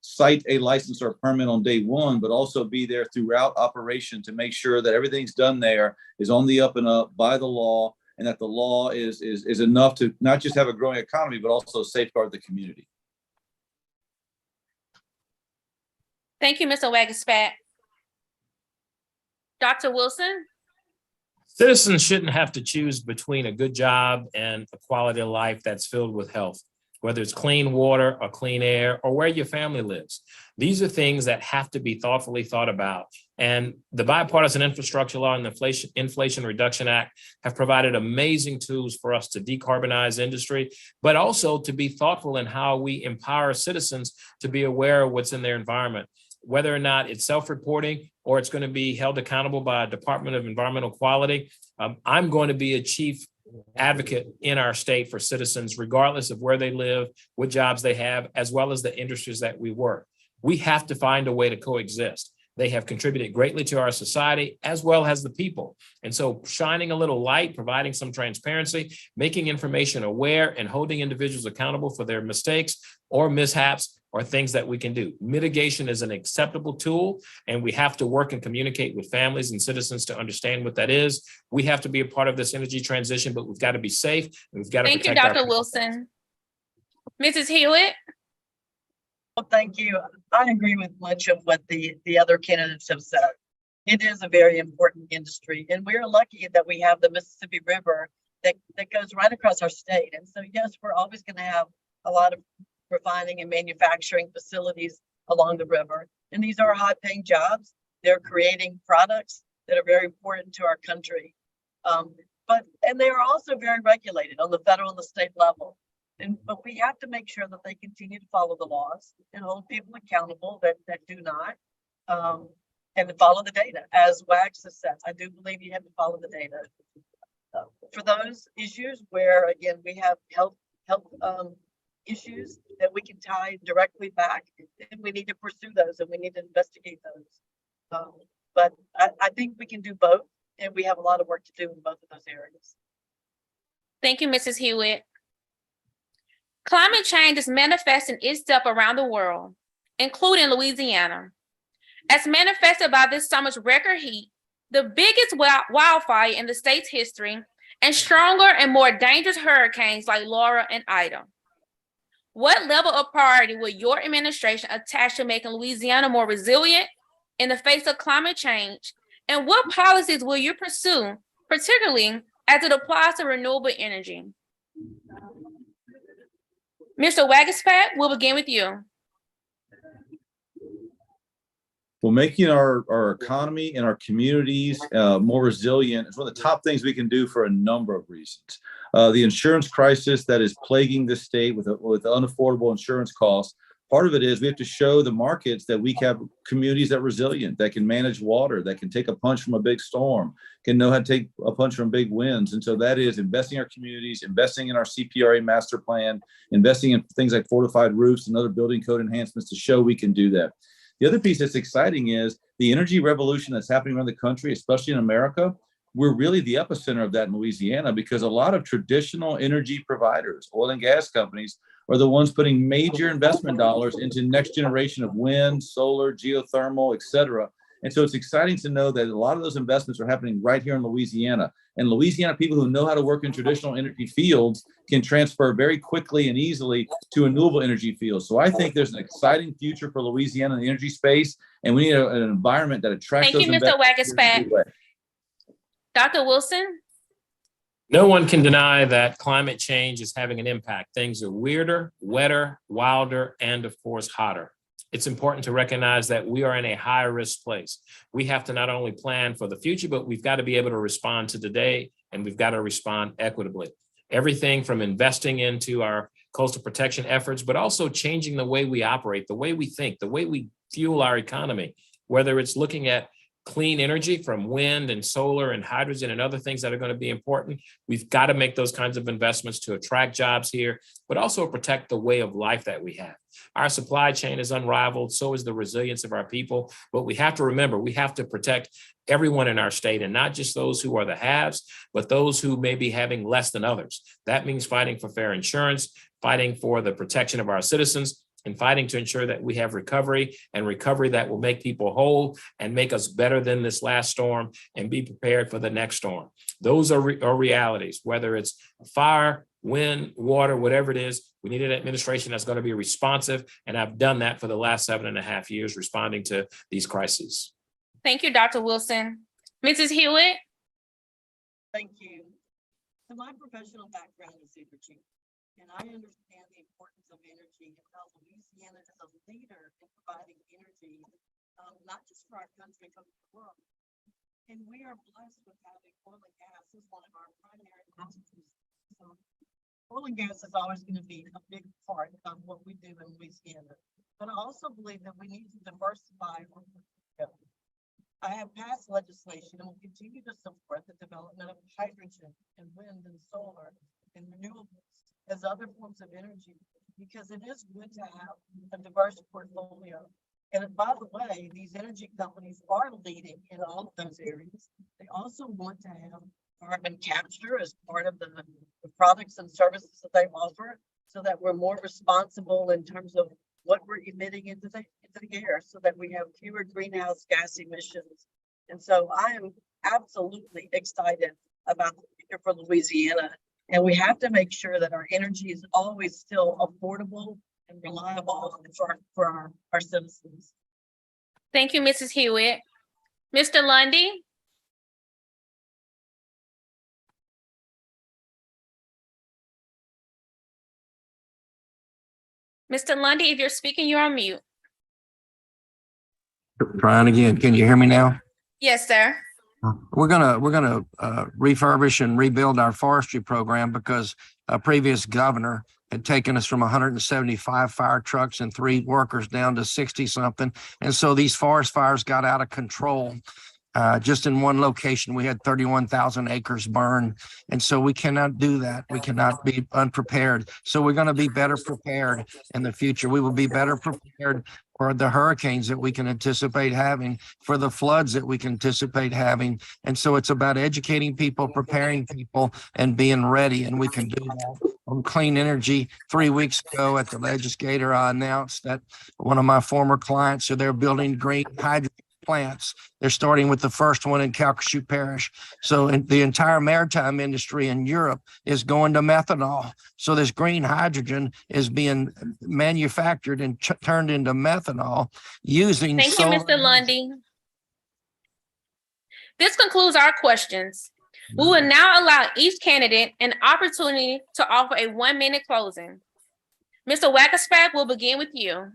cite a license or a permit on day one, but also be there throughout operation to make sure that everything's done there is on the up and up by the law, and that the law is enough to not just have a growing economy, but also safeguard the community. Thank you, Mr. Wagaspat. Dr. Wilson? Citizens shouldn't have to choose between a good job and a quality of life that's filled with health, whether it's clean water or clean air or where your family lives. These are things that have to be thoughtfully thought about. And the Bipartisan Infrastructure Law and the Inflation Reduction Act have provided amazing tools for us to decarbonize industry, but also to be thoughtful in how we empower citizens to be aware of what's in their environment, whether or not it's self-reporting or it's going to be held accountable by a Department of Environmental Quality. I'm going to be a chief advocate in our state for citizens, regardless of where they live, what jobs they have, as well as the industries that we work. We have to find a way to coexist. They have contributed greatly to our society as well as the people. And so shining a little light, providing some transparency, making information aware, and holding individuals accountable for their mistakes or mishaps are things that we can do. Mitigation is an acceptable tool, and we have to work and communicate with families and citizens to understand what that is. We have to be a part of this energy transition, but we've got to be safe, and we've got to Thank you, protect our Dr. Wilson. Mrs. Hewitt? Well, thank you. I agree with much of what the other candidates have said. It is a very important industry, and we're lucky that we have the Mississippi River that goes right across our state. And so, yes, we're always going to have a lot of refining and manufacturing facilities along the river. And these are high-paying jobs. They're creating products that are very important to our country. But they are also very regulated on the federal and the state level. But we have to make sure that they continue to follow the laws and hold people accountable that do not, and to follow the data. As Wags has said, I do believe you have to follow the data. For those issues where, again, we have health issues that we can tie directly back, and we need to pursue those and we need to investigate those. But I think we can do both, and we have a lot of work to do in both of those areas. Thank you, Mrs. Hewitt. Climate change is manifesting itself around the world, including Louisiana. As manifested by this summer's record heat, the biggest wildfire in the state's history, and stronger and more dangerous hurricanes like Laura and Ida. What level of priority will your administration attach to making Louisiana more resilient in the face of climate change? And what policies will you pursue, particularly as it applies to renewable energy? Mr. Wagispat, we'll begin with you. Well, making our economy and our communities more resilient is one of the top things we can do for a number of reasons. The insurance crisis that is plaguing the state with unaffordable insurance costs, part of it is we have to show the markets that we have communities that are resilient, that can manage water, that can take a punch from a big storm, can know how to take a punch from big winds. And so that is investing in our communities, investing in our CPRA master plan, investing in things like fortified roofs and other building code enhancements to show we can do that. The other piece that's exciting is the energy revolution that's happening around the country, especially in America. We're really the epicenter of that in Louisiana because a lot of traditional energy providers, oil and gas companies, are the ones putting major investment dollars into next generation of wind, solar, geothermal, et cetera. And so it's exciting to know that a lot of those investments are happening right here in Louisiana. And Louisiana people who know how to work in traditional energy fields can transfer very quickly and easily to renewable energy fields. So I think there's an exciting future for Louisiana in the energy space, and we need an environment that attracts Thank you, Mr. Wagispat. Dr. Wilson? No one can deny that climate change is having an impact. Things are weirder, wetter, wilder, and of course, hotter. It's important to recognize that we are in a high risk place. We have to not only plan for the future, but we've got to be able to respond to today, and we've got to respond equitably. Everything from investing into our coastal protection efforts, but also changing the way we operate, the way we think, the way we fuel our economy, whether it's looking at clean energy from wind and solar and hydrogen and other things that are going to be important. We've got to make those kinds of investments to attract jobs here, but also protect the way of life that we have. Our supply chain is unrivaled, so is the resilience of our people. But we have to remember, we have to protect everyone in our state, and not just those who are the haves, but those who may be having less than others. That means fighting for fair insurance, fighting for the protection of our citizens, and fighting to ensure that we have recovery that will make people whole and make us better than this last storm and be prepared for the next storm. Those are realities, whether it's fire, wind, water, whatever it is. We need an administration that's going to be responsive, and I've done that for the last 7.5 years, responding to these crises. Thank you, Dr. Wilson. Mrs. Hewitt? Thank you. So my professional background is energy, and I understand the importance of energy and how Louisiana is a leader in providing energy, not just for our country, but for the world. And we are blessed with having oil and gas as one of our primary assets. So oil and gas is always going to be a big part of what we do in Louisiana. But I also believe that we need to diversify our portfolio. I have passed legislation and will continue to support the development of hydrogen and wind and solar and renewables as other forms of energy, because it is good to have a diverse portfolio. And by the way, these energy companies are leading in all of those areas. They also want to have carbon capture as part of the products and services that they offer, so that we're more responsible in terms of what we're emitting into the air, so that we have fewer greenhouse gas emissions. And so I am absolutely excited about the future for Louisiana. And we have to make sure that our energy is always still affordable and reliable for our citizens. Thank you, Mrs. Hewitt. Mr. Lundy? Mr. Lundy, if you're speaking, you're on mute. Trying again. Can you hear me now? Yes, sir. We're gonna refurbish and rebuild our forestry program because a previous governor had taken us from 175 fire trucks and 3 workers down to 60 something. And so these forest fires got out of control. Just in one location, we had 31,000 acres burned. And so we cannot do that. We cannot be unprepared. So we're going to be better prepared in the future. We will be better prepared for the hurricanes that we can anticipate having, for the floods that we can anticipate having. And so it's about educating people, preparing people, and being ready. And we can do that. On clean energy, 3 weeks ago at the legislature, I announced that one of my former clients, so they're building green hydrogen plants. They're starting with the first one in Calcasieu Parish. So the entire maritime industry in Europe is going to methanol. So this green hydrogen is being manufactured and turned into methanol using Thank you, solar Mr. Lundy. This concludes our questions. We will now allow each candidate an opportunity to offer a 1-minute closing. Mr. Wackerspack, will begin with you.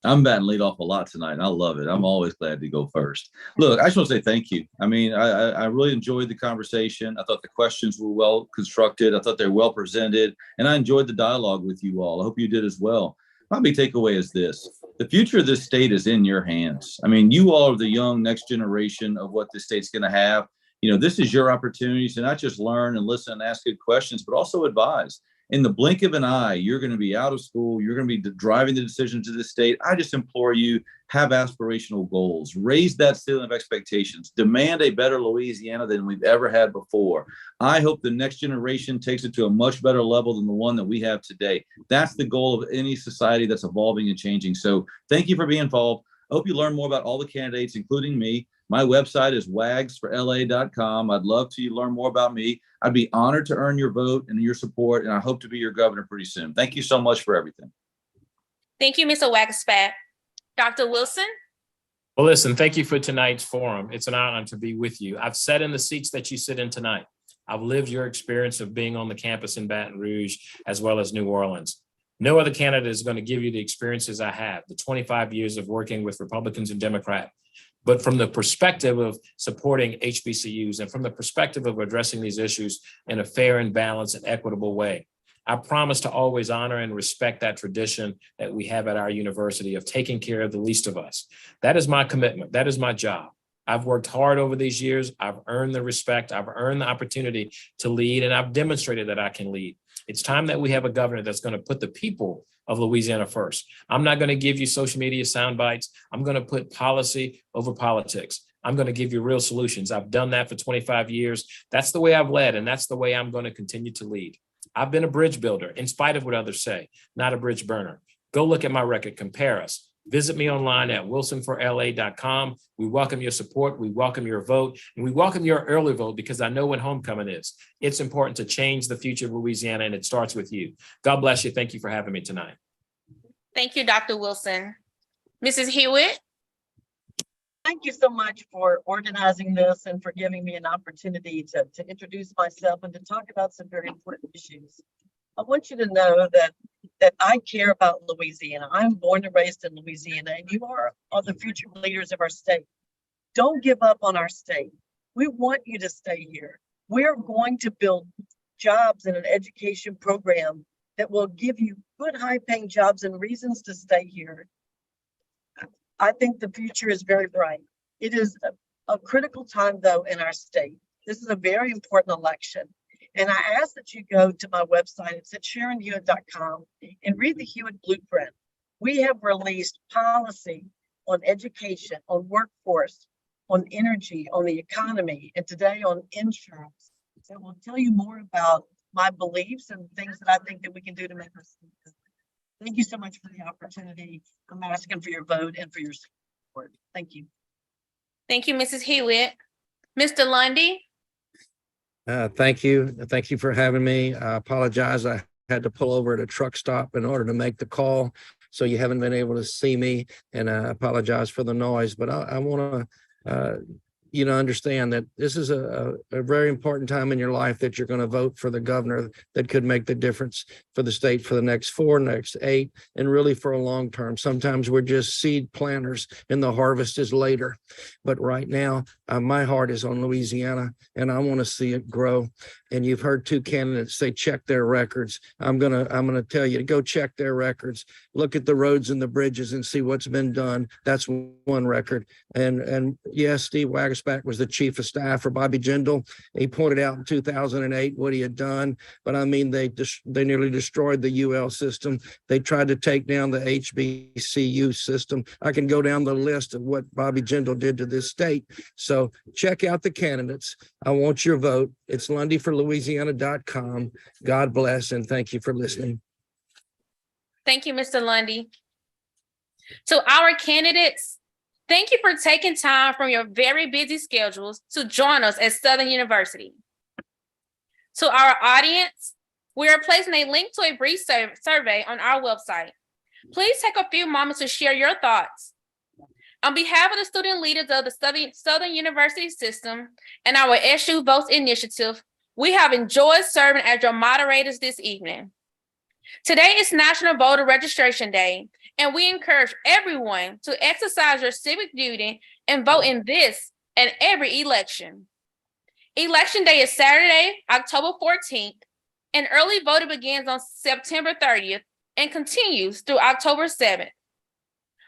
I'm batting lead off a lot tonight, and I love it. I'm always glad to go first. Look, I just want to say thank you. I mean, I really enjoyed the conversation. I thought the questions were well constructed. I thought they were well presented, and I enjoyed the dialogue with you all. I hope you did as well. My big takeaway is this: the future of this state is in your hands. I mean, you all are the young next generation of what this state's going to have. You know, this is your opportunity to not just learn and listen and ask good questions, but also advise. In the blink of an eye, you're going to be out of school. You're going to be driving the decisions of the state. I just implore you, have aspirational goals. Raise that ceiling of expectations. Demand a better Louisiana than we've ever had before. I hope the next generation takes it to a much better level than the one that we have today. That's the goal of any society that's evolving and changing. So thank you for being involved. I hope you learn more about all the candidates, including me. My website is wagsforla.com. I'd love to learn more about me. I'd be honored to earn your vote and your support, and I hope to be your governor pretty soon. Thank you so much for everything. Thank you, Mr. Wackerspack. Dr. Wilson? Well, listen, thank you for tonight's forum. It's an honor to be with you. I've sat in the seats that you sit in tonight. I've lived your experience of being on the campus in Baton Rouge as well as New Orleans. No other candidate is going to give you the experiences I have, the 25 years of working with Republicans and Democrats. But from the perspective of supporting HBCUs and from the perspective of addressing these issues in a fair and balanced and equitable way, I promise to always honor and respect that tradition that we have at our university of taking care of the least of us. That is my commitment. That is my job. I've worked hard over these years. I've earned the respect. I've earned the opportunity to lead, and I've demonstrated that I can lead. It's time that we have a governor that's going to put the people of Louisiana first. I'm not going to give you social media sound bites. I'm going to put policy over politics. I'm going to give you real solutions. I've done that for 25 years. That's the way I've led, and that's the way I'm going to continue to lead. I've been a bridge builder, in spite of what others say, not a bridge burner. Go look at my record, compare us. Visit me online at wilsonforla.com. We welcome your support. We welcome your vote, and we welcome your early vote because I know when homecoming is. It's important to change the future of Louisiana, and it starts with you. God bless you. Thank you for having me tonight. Thank you, Dr. Wilson. Mrs. Hewitt? Thank you so much for organizing this and for giving me an opportunity to introduce myself and to talk about some very important issues. I want you to know that I care about Louisiana. I'm born and raised in Louisiana, and you are the future leaders of our state. Don't give up on our state. We want you to stay here. We're going to build jobs and an education program that will give you good, high-paying jobs and reasons to stay here. I think the future is very bright. It is a critical time, though, in our state. This is a very important election. And I ask that you go to my website. It's at SharonHewitt.com and read the Hewitt Blueprint. We have released policy on education, on workforce, on energy, on the economy, and today on insurance. So we'll tell you more about my beliefs and things that I think that we can do to make our state better. Thank you so much for the opportunity. I'm asking for your vote and for your support. Thank you. Thank you, Mrs. Hewitt. Mr. Lundy? Thank you. Thank you for having me. I apologize. I had to pull over at a truck stop in order to make the call. So you haven't been able to see me, and I apologize for the noise, but I want to, understand that this is a very important time in your life that you're going to vote for the governor that could make the difference for the state for the next 4, next 8, and really for a long term. Sometimes we're just seed planters and the harvest is later. But right now, my heart is on Louisiana, and I want to see it grow. and you've heard two candidates say check their records. I'm gonna tell you to go check their records, look at the roads and the bridges and see what's been done. That's one record. And yes, Steve Wagasback was the chief of staff for Bobby Jindal. He pointed out in 2008 what he had done, but I mean, they nearly destroyed the UL system. They tried to take down the HBCU system. I can go down the list of what Bobby Jindal did to this state. So check out the candidates. I want your vote. It's LundyForLouisiana.com. God bless, and thank you for listening. Thank you, Mr. Lundy. To our candidates, thank you for taking time from your very busy schedules to join us at Southern University. To our audience, we are placing a link to a brief survey on our website. Please take a few moments to share your thoughts. On behalf of the student leaders of the Southern University system and our SU Votes initiative, we have enjoyed serving as your moderators this evening. Today is National Voter Registration Day, and we encourage everyone to exercise your civic duty and vote in this and every election. Election Day is Saturday, October 14th, and early voting begins on September 30th and continues through October 7th.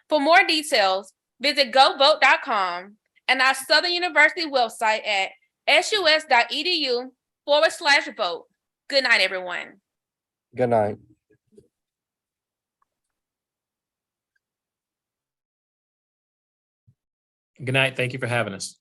For more details, visit govote.com and our Southern University website at sus.edu/vote. Good night, everyone. Good night. Good night. Thank you for having us.